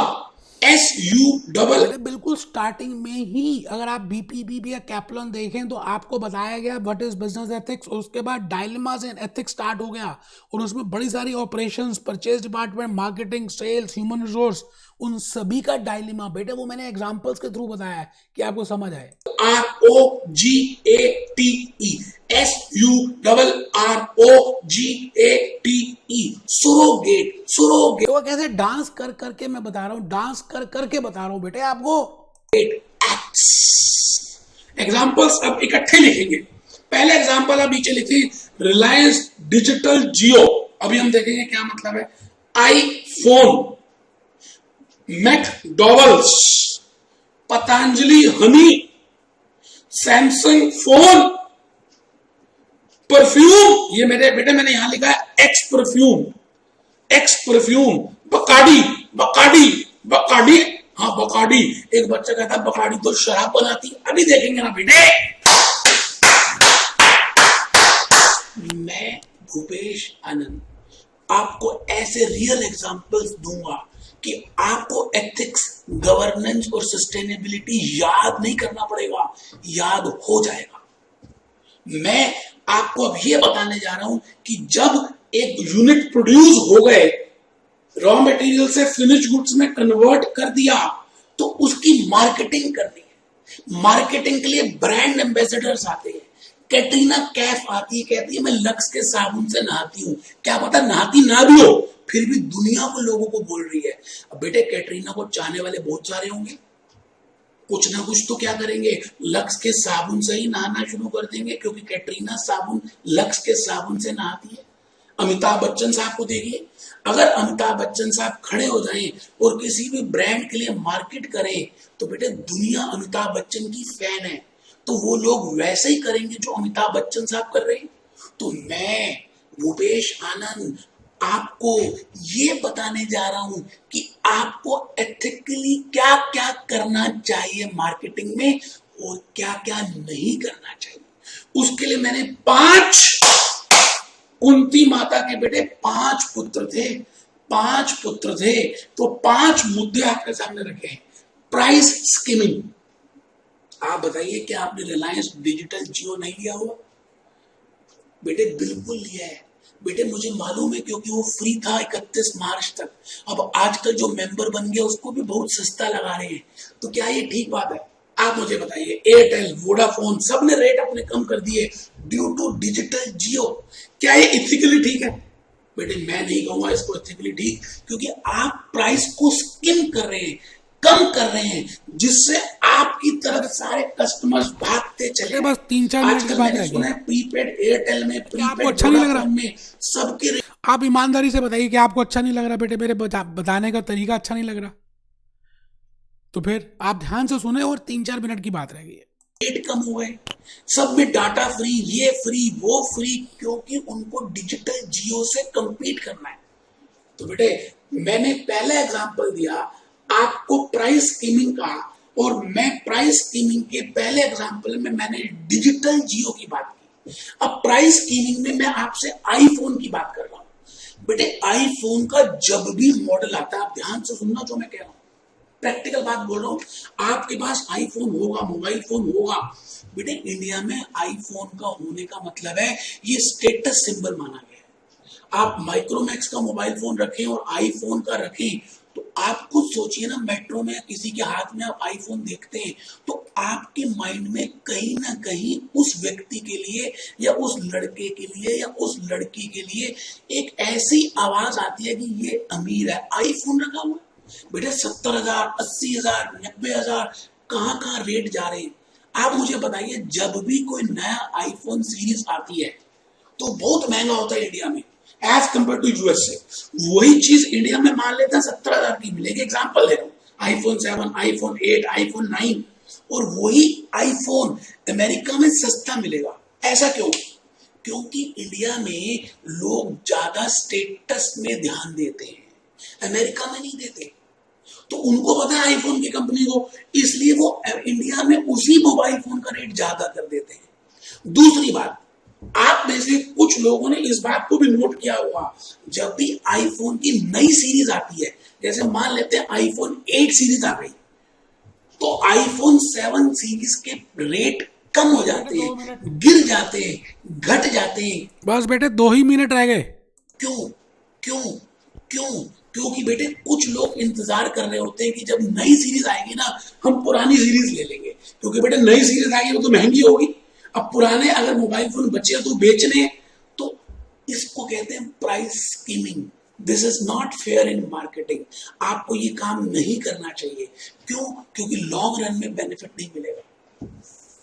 SU बिल्कुल स्टार्टिंग में ही अगर आप BPB या कैप्लन देखें तो आपको बताया गया व्हाट इज बिजनेस एथिक्स। उसके बाद डायलेमास एंड एथिक्स स्टार्ट हो गया और उसमें बड़ी सारी operations, purchase department, marketing, sales, human resource, उन सभी का डायलेमा बेटे वो मैंने एग्जांपल्स के थ्रू बताया है कि आपको समझ आए। ROGATE, SURROGATE, surrogate. सुरोगेट तो कैसे डांस कर करके मैं बता रहा हूँ, डांस कर करके बता रहा हूँ बेटे आपको। एग्जाम्पल्स अब इकट्ठे लिखेंगे। पहले एग्जाम्पल आप नीचे लिखिए, रिलायंस डिजिटल जियो। अभी हम देखेंगे क्या मतलब है। IPhone, McDowell's, Patanjali honey, Samsung phone, perfume. ये मेरे बेटे मैंने यहां लिखा है Axe perfume, Axe perfume. Bacardi, Bacardi, Bacardi, हाँ बकाडी। एक बच्चा कहता है बकाडी तो शराब बनाती। अभी देखेंगे ना बेटे। मैं भूपेश आनंद आपको ऐसे रियल एग्जांपल्स दूंगा कि आपको एथिक्स, गवर्नेंस और सस्टेनेबिलिटी याद नहीं करना पड़ेगा, याद हो जाएगा। मैं आपको अब ये बताने जा रहा हूं कि जब एक यूनिट प्रोड्यूस हो गए, रॉ मटेरियल से फिनिश गुड्स में कन्वर्ट कर दिया, तो उसकी मार्केटिंग करनी है। मार्केटिंग के लिए ब्रांड एम्बेसडर्स आते हैं। कैटरीना कैफ आती है, कहती है मैं लक्स के साबुन से नहाती हूँ। क्या पता नहाती ना भी हो, फिर भी दुनिया को लोगों को बोल रही है। अब बेटे कैटरीना को चाहने वाले बहुत सारे होंगे, कुछ ना कुछ तो क्या करेंगे, लक्स के साबुन से ही नहाना शुरू कर देंगे, क्योंकि कैटरीना साबुन लक्स के साबुन से नहाती है। अमिताभ बच्चन साहब को देखिए, अगर अमिताभ बच्चन साहब खड़े हो जाएं और किसी भी ब्रांड के लिए मार्केट करें, तो बेटे दुनिया अमिताभ बच्चन की फैन है, तो वो लोग वैसे ही करेंगे जो अमिताभ बच्चन साहब कर रहे हैं। तो मैं भूपेश आनंद आपको ये बताने जा रहा हूं कि आपको एथिकली क्या क्या करना चाहिए मार्केटिंग में और क्या क्या नहीं करना चाहिए। उसके लिए मैंने 5 कुंती माता के बेटे 5 पुत्र थे, 5 पुत्र थे, तो 5 मुद्दे आपके सामने रखे हैं। प्राइस स्कीमिंग, आप बताइए क्या आपने रिलायंस डिजिटल जियो नहीं लिया हुआ? बेटे बिल्कुल लिया है बेटे, मुझे मालूम है क्योंकि वो फ्री था 31 मार्च तक। अब आजकल जो मेंबर बन गया उसको भी बहुत सस्ता लगा रहे हैं, तो क्या ये ठीक बात है? आप मुझे बताइए, एयरटेल, वोडाफोन सबने रेट अपने कम कर दिए ड्यू टू डिजिटल जियो। क्या ये इथिकली ठीक है? बेटे मैं नहीं कहूंगा इसको इथिकली ठीक, क्योंकि आप प्राइस को स्किम कर रहे हैं, कम कर रहे हैं, जिससे आपकी तरफ सारे कस्टमर्स भागते चले। बस 3-4 मिनट के बाद सुना है प्रीपेड एयरटेल में, आपको प्रीपेड अच्छा नहीं लग रहा? वोडाफोन में सबके आप ईमानदारी से बताइए कि आपको अच्छा नहीं लग रहा बेटे, मेरे बताने का तरीका अच्छा नहीं लग रहा? तो फिर आप ध्यान से सुने और 3-4 मिनट की बात रह गई है। रेट कम हो गए, सब में डाटा फ्री, ये फ्री वो फ्री, क्योंकि उनको डिजिटल जियो से compete करना है। तो बेटे मैंने पहला एग्जांपल दिया आपको प्राइस स्कीमिंग का, और मैं प्राइस स्कीमिंग के पहले एग्जांपल में मैंने डिजिटल जियो की बात की। अब प्राइस स्कीमिंग में मैं आपसे आईफोन की बात कर रहा हूं। बेटे आईफोन का जब भी मॉडल आता है, आप ध्यान से सुनना जो मैं कह रहा हूं, प्रैक्टिकल बात बोल रहा हूं। आपके पास आईफोन होगा, मोबाइल फोन होगा। बेटे इंडिया में आईफोन का होने का मतलब है ये स्टेटस सिंबल माना गया है। आप माइक्रोमैक्स का मोबाइल फोन रखें और आईफोन का रखें, तो आप खुद सोचिए ना, मेट्रो में किसी के हाथ में आप आईफोन देखते हैं तो आपके माइंड में कहीं ना कहीं उस व्यक्ति के लिए या उस लड़के के लिए या उस लड़की के लिए एक ऐसी आवाज आती है कि ये अमीर है, आईफोन रखा हुआ। बेटा 70,000, 80,000, 90,000 कहाँ कहाँ रेट जा रहे हैं। आप मुझे बताइए, जब भी कोई नया आईफोन सीरीज आती है तो बहुत महंगा होता है इंडिया में एज कंपेयर टू यूएस से। वही चीज इंडिया में मान लेते हैं 70,000 की मिलेगी, एग्जांपल दे रहा हूँ, आईफोन 7, आईफोन 8, आईफोन 9, और वही आईफोन अमेरिका में सस्ता मिलेगा। ऐसा क्यों? क्योंकि इंडिया में लोग ज्यादा स्टेटस में ध्यान देते हैं, अमेरिका में नहीं देते। तो उनको पता है आईफोन की कंपनी को, इसलिए वो इंडिया में उसी मोबाइल फोन का रेट ज्यादा कर देते हैं। दूसरी बात, आप में से कुछ लोगों ने इस बात को भी नोट किया होगा, जब भी आईफोन की नई सीरीज आती है, जैसे मान लेते हैं आईफोन 8 सीरीज आ गई, तो आईफोन 7 सीरीज के रेट कम हो जाते हैं, गिर जाते हैं, घट जाते हैं। बस बेटे 2 ही मिनट रह गए। क्यों क्यों क्यों? क्योंकि बेटे कुछ लोग इंतजार कर रहे होते हैं कि जब नई सीरीज आएगी ना, हम पुरानी सीरीज ले लेंगे, क्योंकि बेटे नई सीरीज आएगी वो तो महंगी होगी। अब पुराने अगर मोबाइल फोन बचे तो बेचने हैं, तो इसको कहते हैं price skimming. This is not fair in marketing. आपको ये काम नहीं करना चाहिए। क्यों? क्योंकि लॉन्ग रन में बेनिफिट नहीं मिलेगा।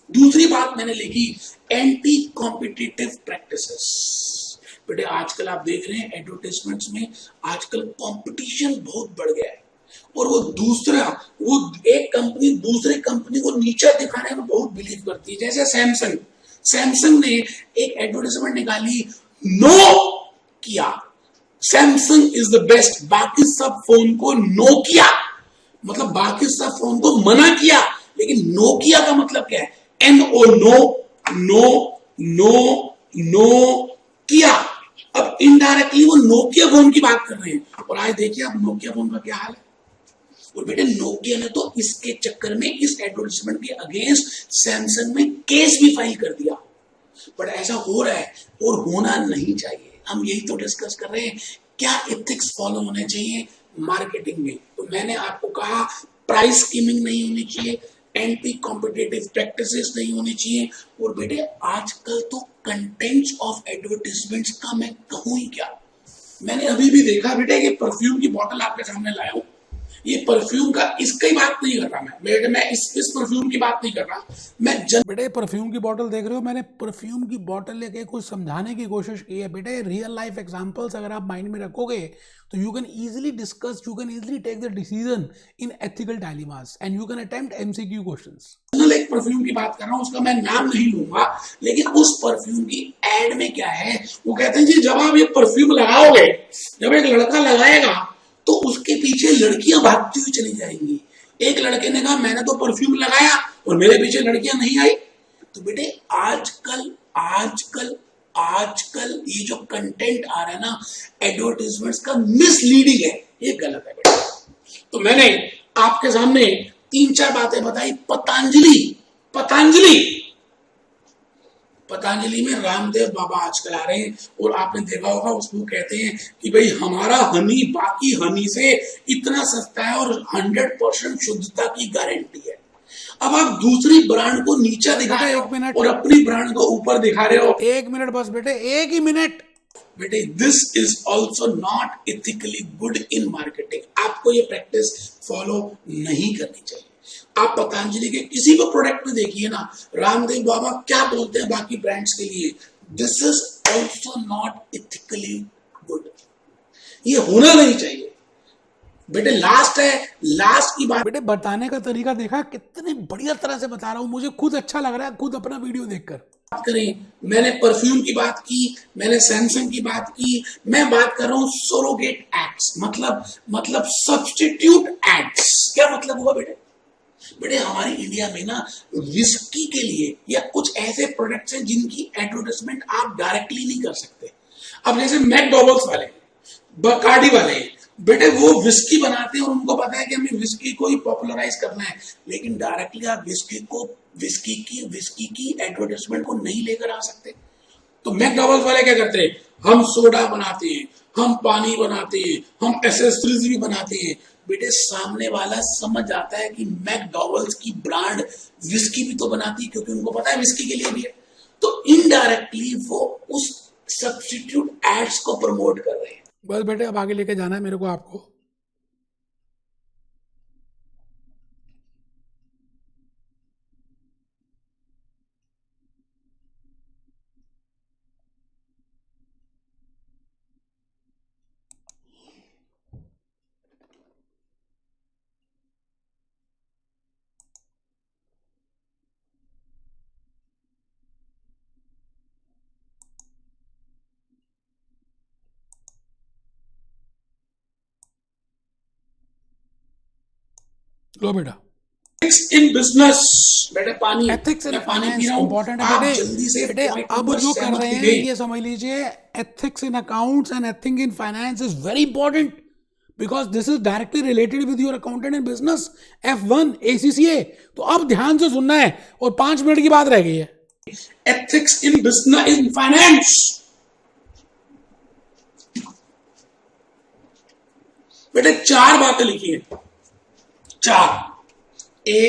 दूसरी बात मैंने लिखी, एंटी कॉम्पिटिटिव प्रैक्टिसेस। बेटे आजकल आप देख रहे हैं एडवर्टाइजमेंट्स में आजकल कंपटीशन बहुत बढ़ गया है, और वो एक कंपनी दूसरे कंपनी को नीचा दिखाने में बहुत बिलीव करती है। जैसे सैमसंग ने एक एडवर्टाइजमेंट निकाली, नो किया, सैमसंग इज द बेस्ट, बाकी सब फोन को नो किया, मतलब बाकी सब फोन को मना किया, लेकिन नोकिया का मतलब क्या है? NO, नो किया। अब इनडायरेक्टली वो नोकिया फोन की बात कर रहे हैं, और आज देखिए अब नोकिया फोन का क्या हाल है। और बेटे नोकिया ने तो इसके चक्कर में, इस एडवर्टाइजमेंट के अगेंस्ट सैमसंग में केस भी फाइल कर दिया। बट ऐसा हो रहा है और होना नहीं चाहिए। हम यही तो डिस्कस कर रहे हैं, क्या एथिक्स फॉलो होने चाहिए मार्केटिंग में। तो मैंने आपको कहा प्राइस स्कीमिंग नहीं होनी चाहिए, एंटी कॉम्पिटिटिव प्रैक्टिसेस नहीं होनी चाहिए, और बेटे आजकल तो कंटेंट्स ऑफ एडवर्टाइजमेंट्स का मैं कहूं ही क्या। मैंने अभी भी देखा बेटे कि परफ्यूम की बोतल आपके सामने लाया हूं, ये परफ्यूम का, इसकी बात नहीं कर रहा मैं इस परफ्यूम की बात नहीं कर रहा मैं। बेटे परफ्यूम की बोतल देख रहे हो, मैंने परफ्यूम की बोतल लेके कुछ समझाने की कोशिश की है। बेटे रियल लाइफ एग्जांपल्स अगर आप माइंड में रखोगे तो you can easily discuss, you can easily take the decision in ethical dilemmas and you can attempt MCQ questions. एक परफ्यूम की बात कर रहा हूं, उसका मैं नाम नहीं लूंगा, लेकिन उस परफ्यूम की एड में क्या है, वो कहते हैं जी जब आप ये परफ्यूम लगाओगे, जब एक लड़का लगाएगा तो उसके पीछे लड़कियां भागती हुई चली जाएंगी। एक लड़के ने कहा मैंने तो परफ्यूम लगाया और मेरे पीछे लड़कियां नहीं आई। तो बेटे आजकल ये जो कंटेंट आ रहा है ना एडवर्टाइजमेंट्स का, मिसलीडिंग है, ये गलत है बेटा। तो मैंने आपके सामने 3-4 बातें बताई। पतंजलि में रामदेव बाबा आजकल आ रहे हैं और आपने देखा होगा उसको कहते हैं कि भाई हमारा हनी बाकी हनी से इतना सस्ता है और 100% शुद्धता की गारंटी है। अब आप दूसरी ब्रांड को नीचे दिखा रहे हो और अपनी ब्रांड को ऊपर दिखा रहे हो। 1 मिनट बस बेटे, 1 ही मिनट बेटे, this is also not ethically good in marketing. आपको ये प्रैक्टिस फॉलो नहीं करनी चाहिए। आप पतंजलि के किसी भी प्रोडक्ट में देखिए ना, रामदेव बाबा क्या बोलते हैं बाकी ब्रांड्स के लिए, this is also not ethically good. ये होना नहीं चाहिए बेटे। लास्ट है, लास्ट की बात। बेटे बताने का तरीका देखा, कितनी बढ़िया तरह से बता रहा हूं, मुझे खुद अच्छा लग रहा है खुद अपना वीडियो देखकर। बात करें, मैंने परफ्यूम की बात की, मैंने सैमसंग की बात की, मैं बात कर रहा हूं सरोगेट एड्स, मतलब सब्स्टिट्यूट एड्स। क्या मतलब हुआ बेटे? बेटे हमारी इंडिया में ना विस्की के लिए या कुछ ऐसे प्रोडक्ट्स हैं जिनकी एडवर्टाइजमेंट आप डायरेक्टली नहीं कर सकते। अब जैसे मैकडॉनल्ड्स वाले, बकार्डी वाले, बेटे वो विस्की बनाते हैं और उनको पता है कि हमें विस्की को ही पॉपुलराइज करना है, लेकिन डायरेक्टली आप विस्की की एडवर्टाइजमेंट को नहीं लेकर आ सकते। तो मैकडॉनल्ड्स वाले क्या करते हैं, हम सोडा बनाते हैं, हम पानी बनाते हैं, हम एसेसरीज भी बनाते हैं। बेटे सामने वाला समझ आता है कि मैकडॉनल्ड्स की ब्रांड विस्की भी तो बनाती है, क्योंकि उनको पता है विस्की के लिए भी है। तो इनडायरेक्टली वो उस सब्स्टिट्यूट एड्स को प्रमोट कर रहे हैं। बस बेटे अब आगे लेके जाना है मेरे को आपको। लो बेटा, इन बिजनेस, बेटा पानी, एथिक्स इन मैं पानी पी फाइनेंस रहा हूं, इंपॉर्टेंट है आप बेटे। जल्दी से बेटे अब जो कर रहे हैं ये समझ लीजिए, ethics in accounts and ethics in finance is very important because this is directly related with your accountant in business F1 ACCA। तो अब ध्यान से सुनना है और 5 मिनट की बात रह गई है। Ethics in business, in finance. बेटे 4 बातें लिखी है, 4, A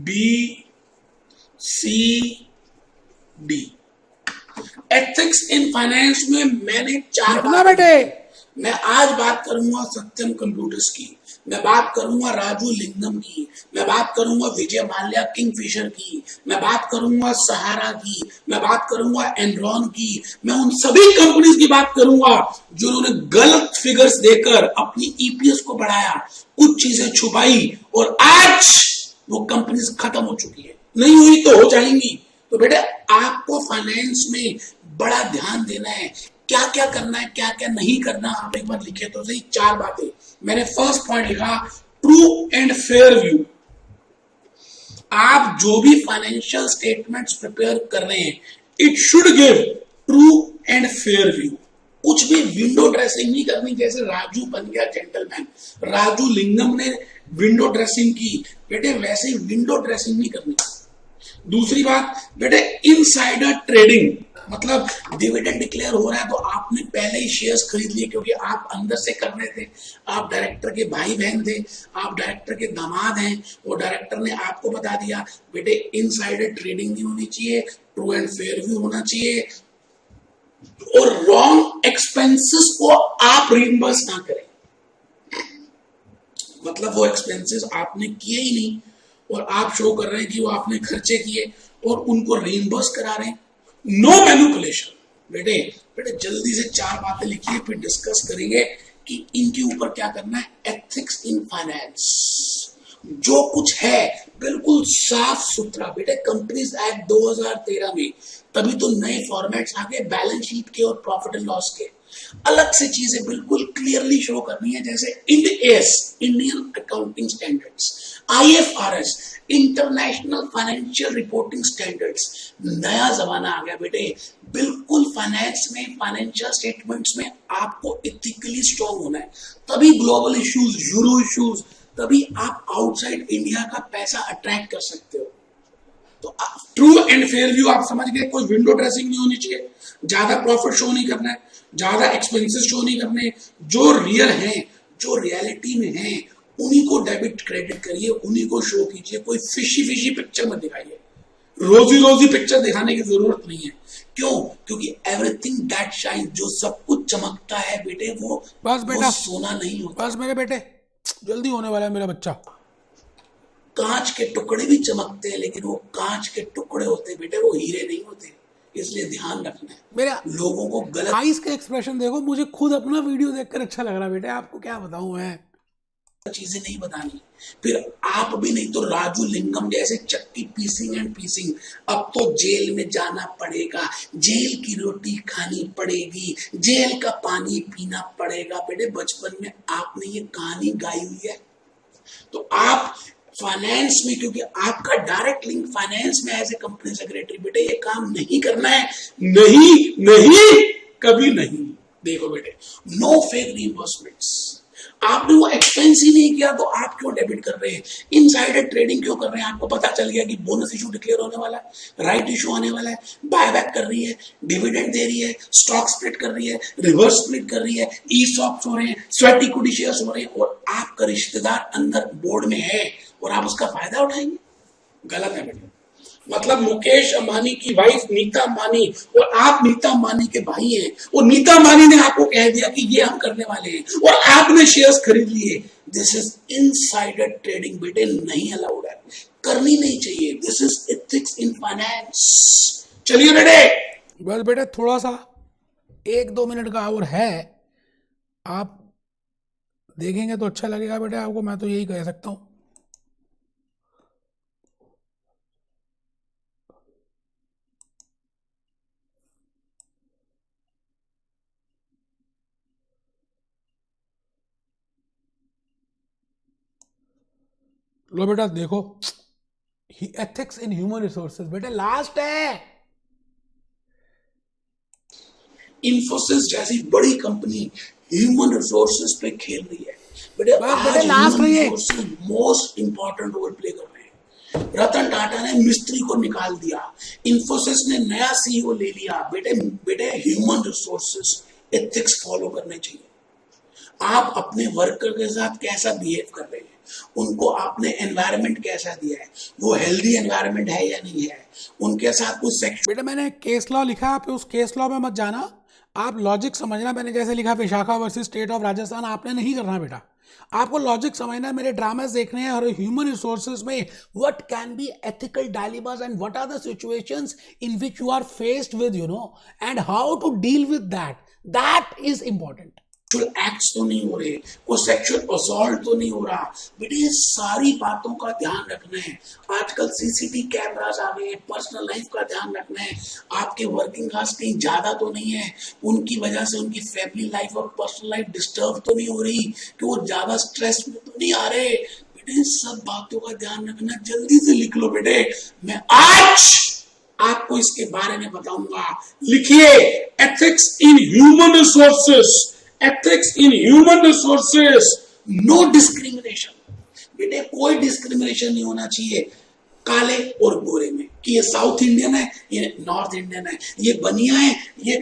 B C D। Ethics in finance में मैंने 4 लिखना बेटे। मैं आज बात करूंगा सत्यम कंप्यूटर्स की, मैं बात करूंगा राजू लिंगम की, मैं बात करूंगा विजय माल्या किंगफिशर की, मैं बात करूंगा सहारा की, मैं बात करूंगा एनरॉन की। मैं उन सभी कंपनीज की बात करूंगा जिन्होंने गलत फिगर्स देकर अपनी ईपीएस को बढ़ाया, कुछ चीजें छुपाई और आज वो कंपनीज खत्म हो चुकी है, नहीं हुई तो हो जाएंगी। तो बेटे आपको फाइनेंस में बड़ा ध्यान देना है, क्या क्या करना है क्या क्या नहीं करना। आप एक बार लिखे तो सही 4 बातें। मैंने फर्स्ट पॉइंट लिखा, ट्रू एंड फेयर व्यू। आप जो भी फाइनेंशियल स्टेटमेंट्स प्रिपेयर कर रहे हैं, it should give true and fair view. कुछ भी विंडो ड्रेसिंग नहीं करनी, जैसे राजू बन गया जेंटलमैन, राजू लिंगम ने विंडो ड्रेसिंग की, बेटे वैसे विंडो ड्रेसिंग नहीं करनी। दूसरी बात बेटे, इनसाइडर ट्रेडिंग, मतलब डिविडेंड डिक्लेयर हो रहा है तो आपने पहले ही शेयर्स खरीद लिए क्योंकि आप अंदर से कर रहे थे, आप डायरेक्टर के भाई बहन थे, आप डायरेक्टर के दामाद हैं, वो डायरेक्टर ने आपको बता दिया। बेटे इनसाइडर ट्रेडिंग नहीं होनी चाहिए, ट्रू एंड फेयर व्यू होना चाहिए, और रॉन्ग एक्सपेंसेस को आप रिइंबर्स ना करें। मतलब वो एक्सपेंसेस आपने किए ही नहीं और आप शो कर रहे हैं कि वो आपने खर्चे किए और उनको रिइंबर्स करा रहे हैं। No manipulation. बेटे जल्दी से 4 बातें लिखिए, फिर डिस्कस करेंगे कि इनके ऊपर क्या करना है। एथिक्स इन फाइनेंस जो कुछ है बिल्कुल साफ सुथरा। बेटे कंपनीज एक्ट 2013 में तभी तो नए फॉर्मेट्स आ गए बैलेंस शीट के और प्रॉफिट एंड लॉस के, अलग से चीजें बिल्कुल क्लियरली शो करनी है, जैसे IND-AS Indian accounting standards, IFRS international financial reporting standards. नया जमाना आ गया बेटे, बिल्कुल फाइनेंस में, फाइनेंशियल स्टेटमेंट्स में आपको इथिकली स्ट्रॉन्ग होना है, तभी ग्लोबल इश्यूज, यूरो इश्यूज, तभी आप आउटसाइड इंडिया का पैसा अट्रैक्ट कर सकते हो। तो ट्रू एंड फेयर व्यू आप समझ गए, कोई विंडो ड्रेसिंग नहीं होनी चाहिए, ज्यादा प्रॉफिट शो नहीं करना है, ज्यादा एक्सपेंसेस शो नहीं करने, जो रियल है, जो रियलिटी में है उन्हीं को डेबिट क्रेडिट करिए, उन्हीं को शो कीजिए, कोई फिशी फिशी पिक्चर मत दिखाइए, रोजी रोजी पिक्चर दिखाने की जरूरत नहीं है। क्यों? क्योंकि एवरीथिंग दैट शाइन, जो सब कुछ चमकता है बेटे वो बस बेटा, वो सोना नहीं होता। बस मेरे बेटे, जल्दी होने वाला है मेरा बच्चा। कांच के टुकड़े भी चमकते हैं लेकिन वो कांच के टुकड़े होते हैं बेटे, वो हीरे नहीं होते, इसलिए ध्यान रखना है। मेरा लोगों को गलत आइस का एक्सप्रेशन देखो, मुझे खुद अपना वीडियो देखकर अच्छा लग रहा है बेटे, आपको क्या बताऊं मैं। चीजें नहीं बतानी, फिर आप भी नहीं तो राजू लिंगम जैसे चक्की पीसिंग एंड पीसिंग। अब तो जेल में जाना पड़ेगा, जेल की रोटी खानी पड़ेगी, जेल का पानी पीना पड़ेगा। बेटे बचपन में आपने ये कहानी गाई हुई है, तो आप फाइनेंस में, क्योंकि आपका डायरेक्ट लिंक फाइनेंस में एज ए कंपनी सेक्रेटरी, बेटे ये काम नहीं करना है, नहीं नहीं कभी नहीं। देखो बेटे, नो फेक रीइंबर्समेंट्स, आपने वो एक्सपेंस ही नहीं किया तो आप क्यों डेबिट कर रहे हैं, इनसाइडर ट्रेडिंग क्यों कर रहे हैं? आपको पता चल गया कि बोनस इशू डिक्लेयर होने वाला है, राइट इशू आने वाला है, बायबैक कर रही है, डिविडेंड दे रही है, स्टॉक स्प्लिट कर रही है, रिवर्स स्प्लिट कर रही है, ई स्टॉक्स हो रहे हैं, स्वेट इक्विटी शेयर्स हो रहे हैं, और आपका रिश्तेदार अंदर बोर्ड में है और आप उसका फायदा उठाएंगे। गलत है बेटे। मतलब मुकेश अंबानी की वाइफ नीता अंबानी और आप नीता अंबानी के भाई हैं, और नीता अंबानी ने आपको कह दिया कि ये हम करने वाले हैं और आपने शेयर्स खरीद लिए। दिस इज इनसाइडर ट्रेडिंग बेटे, नहीं अलाउड है, करनी नहीं चाहिए। This is ethics in finance. चलिए बेटे, बस बेटे थोड़ा सा 1-2 मिनट का और है, आप देखेंगे तो अच्छा लगेगा बेटे आपको, मैं तो यही कह सकता हूँ। लो बेटा देखो, एथिक्स इन ह्यूमन रिसोर्सेज बेटे लास्ट है। इंफोसिस जैसी बड़ी कंपनी ह्यूमन रिसोर्सेज पे खेल रही है बेटे। बस आज बेटे लास्ट ह्यूमन है ये। Resources most important role play कर रहे हैं। रतन टाटा ने मिस्त्री को निकाल दिया, इंफोसिस ने नया सीईओ ले लिया। बेटे बेटे ह्यूमन रिसोर्सेज एथिक्स फॉलो करने चाहिए। आप अपने वर्कर के साथ कैसा बिहेव कर रहे हैं, उनको आपने एनवायरनमेंट कैसा दिया है, वो हेल्दी एनवायरनमेंट है या नहीं है, उनके साथ कुछ सेक्स। बेटा मैंने केस लॉ लिखा, आप उस केस लॉ में मत जाना, आप लॉजिक समझना। मैंने जैसे लिखा Vishakha versus state of Rajasthan, आपने नहीं करना बेटा, आपको लॉजिक समझना है। मेरे ड्रामास देखने हैं और ह्यूमन रिसोर्सेज में what can be ethical dilemmas and what are the situations in which you are faced with, you know, and how to deal with that is important. Sexual acts तो नहीं हो रहे, कोई sexual assault तो नहीं हो रहा। बेटे ये सारी बातों का ध्यान रखना है। आजकल सीसीटीवी कैमरास आ गए हैं, पर्सनल लाइफ का ध्यान रखना है। आपके वर्किंग आवर्स कहीं ज्यादा तो नहीं है, उनकी वजह से उनकी फैमिली लाइफ और पर्सनल लाइफ डिस्टर्ब तो नहीं हो रही, कि वो ज्यादा स्ट्रेस में तो नहीं आ रहे। बेटे सब बातों का ध्यान रखना, जल्दी से लिख लो बेटे, मैं आज आपको इसके बारे में बताऊंगा। लिखिए, ethics in human resources, ethics in human resources, no discrimination। बेटे कोई डिस्क्रिमिनेशन नहीं होना चाहिए काले और गोरे में, कि ये साउथ इंडियन है, ये नॉर्थ इंडियन है, ये बनिया है, ये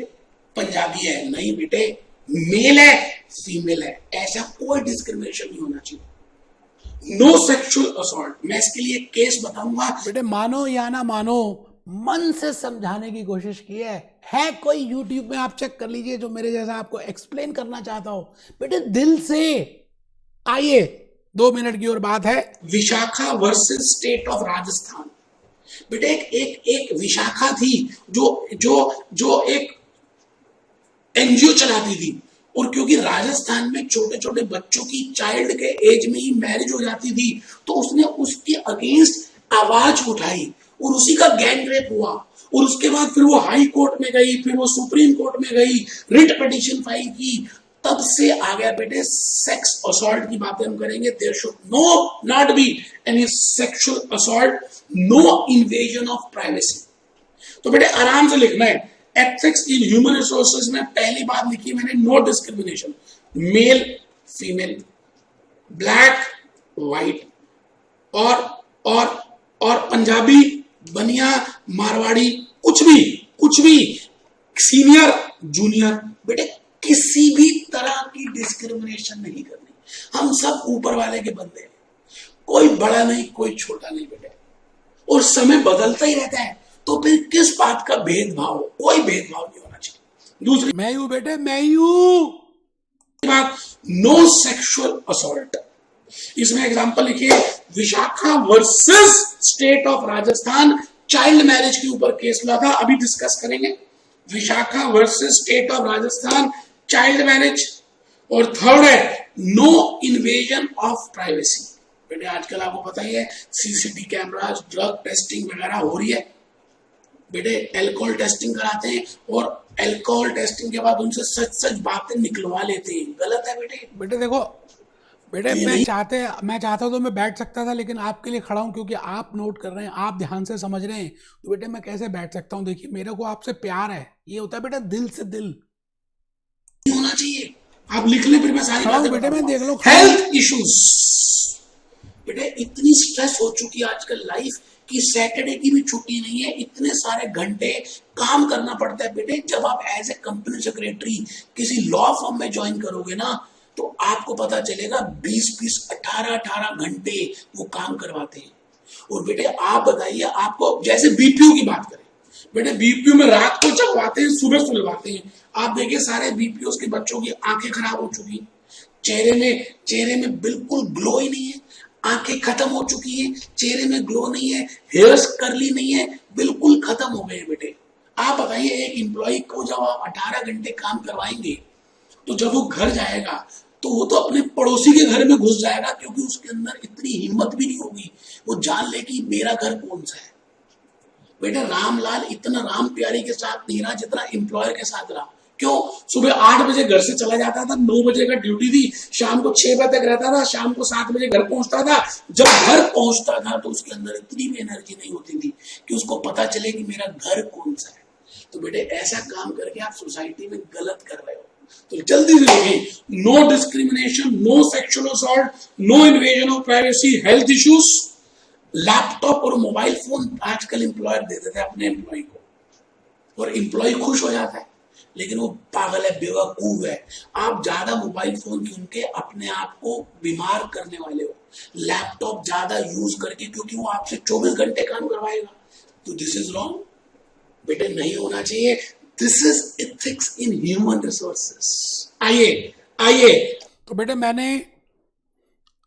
पंजाबी है। नहीं बेटे, मेल है फीमेल है, ऐसा कोई डिस्क्रिमिनेशन नहीं होना चाहिए। No sexual assault. मैं इसके लिए केस बताऊंगा। बेटे मानो या ना मानो, मन से समझाने की कोशिश की है कोई YouTube में आप चेक कर लीजिए जो मेरे जैसा आपको एक्सप्लेन करना चाहता हो। बेटे दिल से आइए, 2 मिनट की और बात है। Vishakha versus state of Rajasthan. बेटे एक विशाखा थी जो जो जो एक एनजीओ चलाती थी, और क्योंकि राजस्थान में छोटे छोटे बच्चों की चाइल्ड के एज में ही मैरिज हो जाती थी, तो उसने उसके अगेंस्ट आवाज उठाई और उसी का गैंग रेप हुआ। और उसके बाद फिर वो हाई कोर्ट में गई, फिर वो सुप्रीम कोर्ट में गई, रिट पिटीशन फाइल की, तब से आ गया बेटे सेक्स असॉल्ट की बातें हम करेंगे। There should not be any sexual assault, no invasion of privacy. तो बेटे आराम से लिखना है। एथिक्स इन ह्यूमन रिसोर्सेज में पहली बात लिखी मैंने, no discrimination, male female, black white, और पंजाबी बनिया, मारवाड़ी, कुछ भी, सीनियर, जूनियर, बेटे किसी भी तरह की डिस्क्रिमिनेशन नहीं करनी। हम सब ऊपर वाले के बंदे हैं, कोई बड़ा नहीं, कोई छोटा नहीं बेटे। और समय बदलता ही रहता है, तो फिर किस बात का भेदभाव? कोई भेदभाव नहीं होना चाहिए। दूसरी मैं हूं बेटे, मैं ही हूं। बात, नो सेक्सुअल असॉल्ट। इसमें एग्जांपल लिखिए, Vishakha versus state of Rajasthan, child marriage के ऊपर केस हुआ था, अभी डिस्कस करेंगे। Vishakha versus state of Rajasthan, child marriage. और थर्ड है, नो इन्वेजन ऑफ प्राइवेसी। बेटे आजकल आपको पता ही है, सीसीटीवी कैमरास, ड्रग टेस्टिंग वगैरह हो रही है। बेटे अल्कोहल टेस्टिंग कराते हैं और अल्कोहल टेस्टिंग के बाद उनसे सच सच बातें निकलवा लेते हैं। गलत है बेटे। बेटे देखो, बेटे ये मैं नहीं, चाहता तो मैं बैठ सकता था, लेकिन आपके लिए खड़ा हूं क्योंकि आप नोट कर रहे हैं, आप ध्यान से समझ रहे हैं। तो बेटे मैं कैसे बैठ सकता हूं? देखिए, मेरे को आपसे प्यार है, ये होता है बेटा दिल से दिल। नहीं होना चाहिए। आप लिख ले, फिर मैं सारी खड़ा हूं बातें बेटे, मैं बताऊंगा। देख लो, खड़ा हूं। Health issues. बेटे इतनी स्ट्रेस हो चुकी है आजकल लाइफ कि सैटरडे की भी छुट्टी नहीं है, इतने सारे घंटे काम करना पड़ता है। बेटे जब आप एज ए कंपनी सेक्रेटरी किसी लॉ फर्म में ज्वाइन करोगे ना, तो आपको पता चलेगा 20-20, 18-18 घंटे वो काम करवाते हैं। और बेटे आप बताइए, आपको जैसे बीपीओ की बात करें, बेटे बीपीओ में रात को चलवाते हैं, सुबह सुलवाते हैं। आप देखिए सारे बीपीओ के बच्चों की आंखें खराब हो चुकी, चेहरे में बिल्कुल ग्लो ही नहीं है, आंखें खत्म हो चुकी हैं, चेहरे में ग्लो नहीं है, हेयर्स कर्ली नहीं है, बिल्कुल खत्म हो गए बेटे। आप बताइए, एक एम्प्लॉय को जब आप 18 घंटे काम करवाएंगे, तो जब वो घर जाएगा तो वो तो अपने पड़ोसी के घर में घुस जाएगा, क्योंकि उसके अंदर इतनी हिम्मत भी नहीं होगी वो जान ले कि मेरा घर कौन सा है। बेटा रामलाल इतना राम प्यारी के साथ नहीं रहा जितना एम्प्लॉयर के साथ रहा। क्यों? सुबह 8 बजे घर से चला जाता था, 9 बजे का ड्यूटी थी, शाम को 6 बजे तक रहता था, शाम को 7 बजे घर पहुंचता था। जब घर पहुंचता था तो उसके अंदर इतनी भी एनर्जी नहीं होती थी कि उसको पता चले कि मेरा घर कौन सा है। तो बेटे ऐसा काम करके आप सोसाइटी में गलत कर रहे हो। तो जल्दी से लिखें, no discrimination, no sexual assault, no invasion of privacy, health issues. Laptop और मोबाइल फोन आजकल एम्प्लॉयर दे देते हैं अपने एम्प्लॉय को, और एम्प्लॉय खुश हो जाता है, लेकिन वो पागल है, बेवकूफ है। आप ज्यादा मोबाइल फोन कीन के अपने आप को बीमार करने वाले हो, लैपटॉप ज्यादा यूज करके, क्योंकि वो आपसे 24 घंटे काम करवाएगा। तो दिस इज रॉन्ग बेटे, नहीं होना चाहिए। This is ethics in human resources. आइए तो बेटे मैंने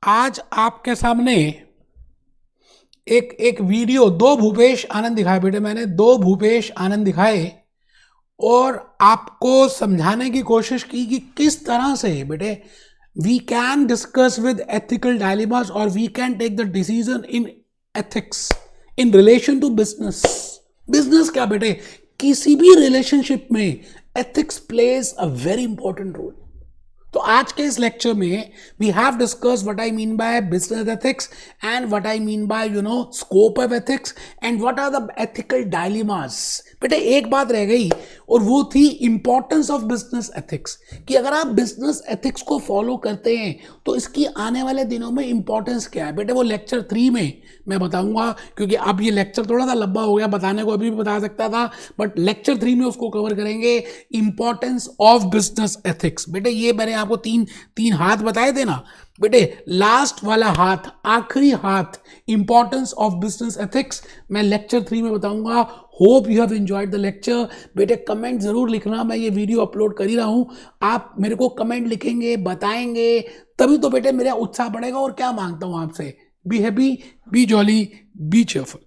आज आपके सामने एक वीडियो, 2 भूपेश आनंद दिखाए बेटे, मैंने 2 भूपेश आनंद दिखाए और आपको समझाने की कोशिश की कि किस तरह से बेटे we can discuss with ethical dilemmas और we can take the decision in ethics in relation to business. Business क्या बेटे, किसी भी रिलेशनशिप में ethics plays a very important role. तो आज के इस लेक्चर में we have discuss what I mean by business ethics and what I mean by scope of ethics and what are the ethical dilemmas. बेटे एक बात रह गई और वो थी इंपॉर्टेंस ऑफ बिजनेस एथिक्स, कि अगर आप बिजनेस एथिक्स को फॉलो करते हैं तो इसकी आने वाले दिनों में इंपॉर्टेंस क्या है। बेटे वो लेक्चर 3 में मैं बताऊंगा, क्योंकि अब ये लेक्चर थोड़ा सा लंबा हो गया, बताने को अभी भी बता सकता था, बट लेक्चर 3 में उसको कवर करेंगे, इंपॉर्टेंस ऑफ बिजनेस एथिक्स। बेटे ये मैंने आपको तीन हाथ बताए थे ना बेटे, लास्ट वाला हाथ, आखिरी हाथ, इंपॉर्टेंस ऑफ बिजनेस एथिक्स, मैं लेक्चर 3 में बताऊंगा। Hope you have enjoyed the lecture. बेटे कमेंट जरूर लिखना, मैं ये वीडियो अपलोड कर ही रहा हूं, आप मेरे को कमेंट लिखेंगे, बताएंगे, तभी तो बेटे मेरा उत्साह बढ़ेगा। और क्या मांगता हूं आपसे, be happy, B jolly, B cheerful.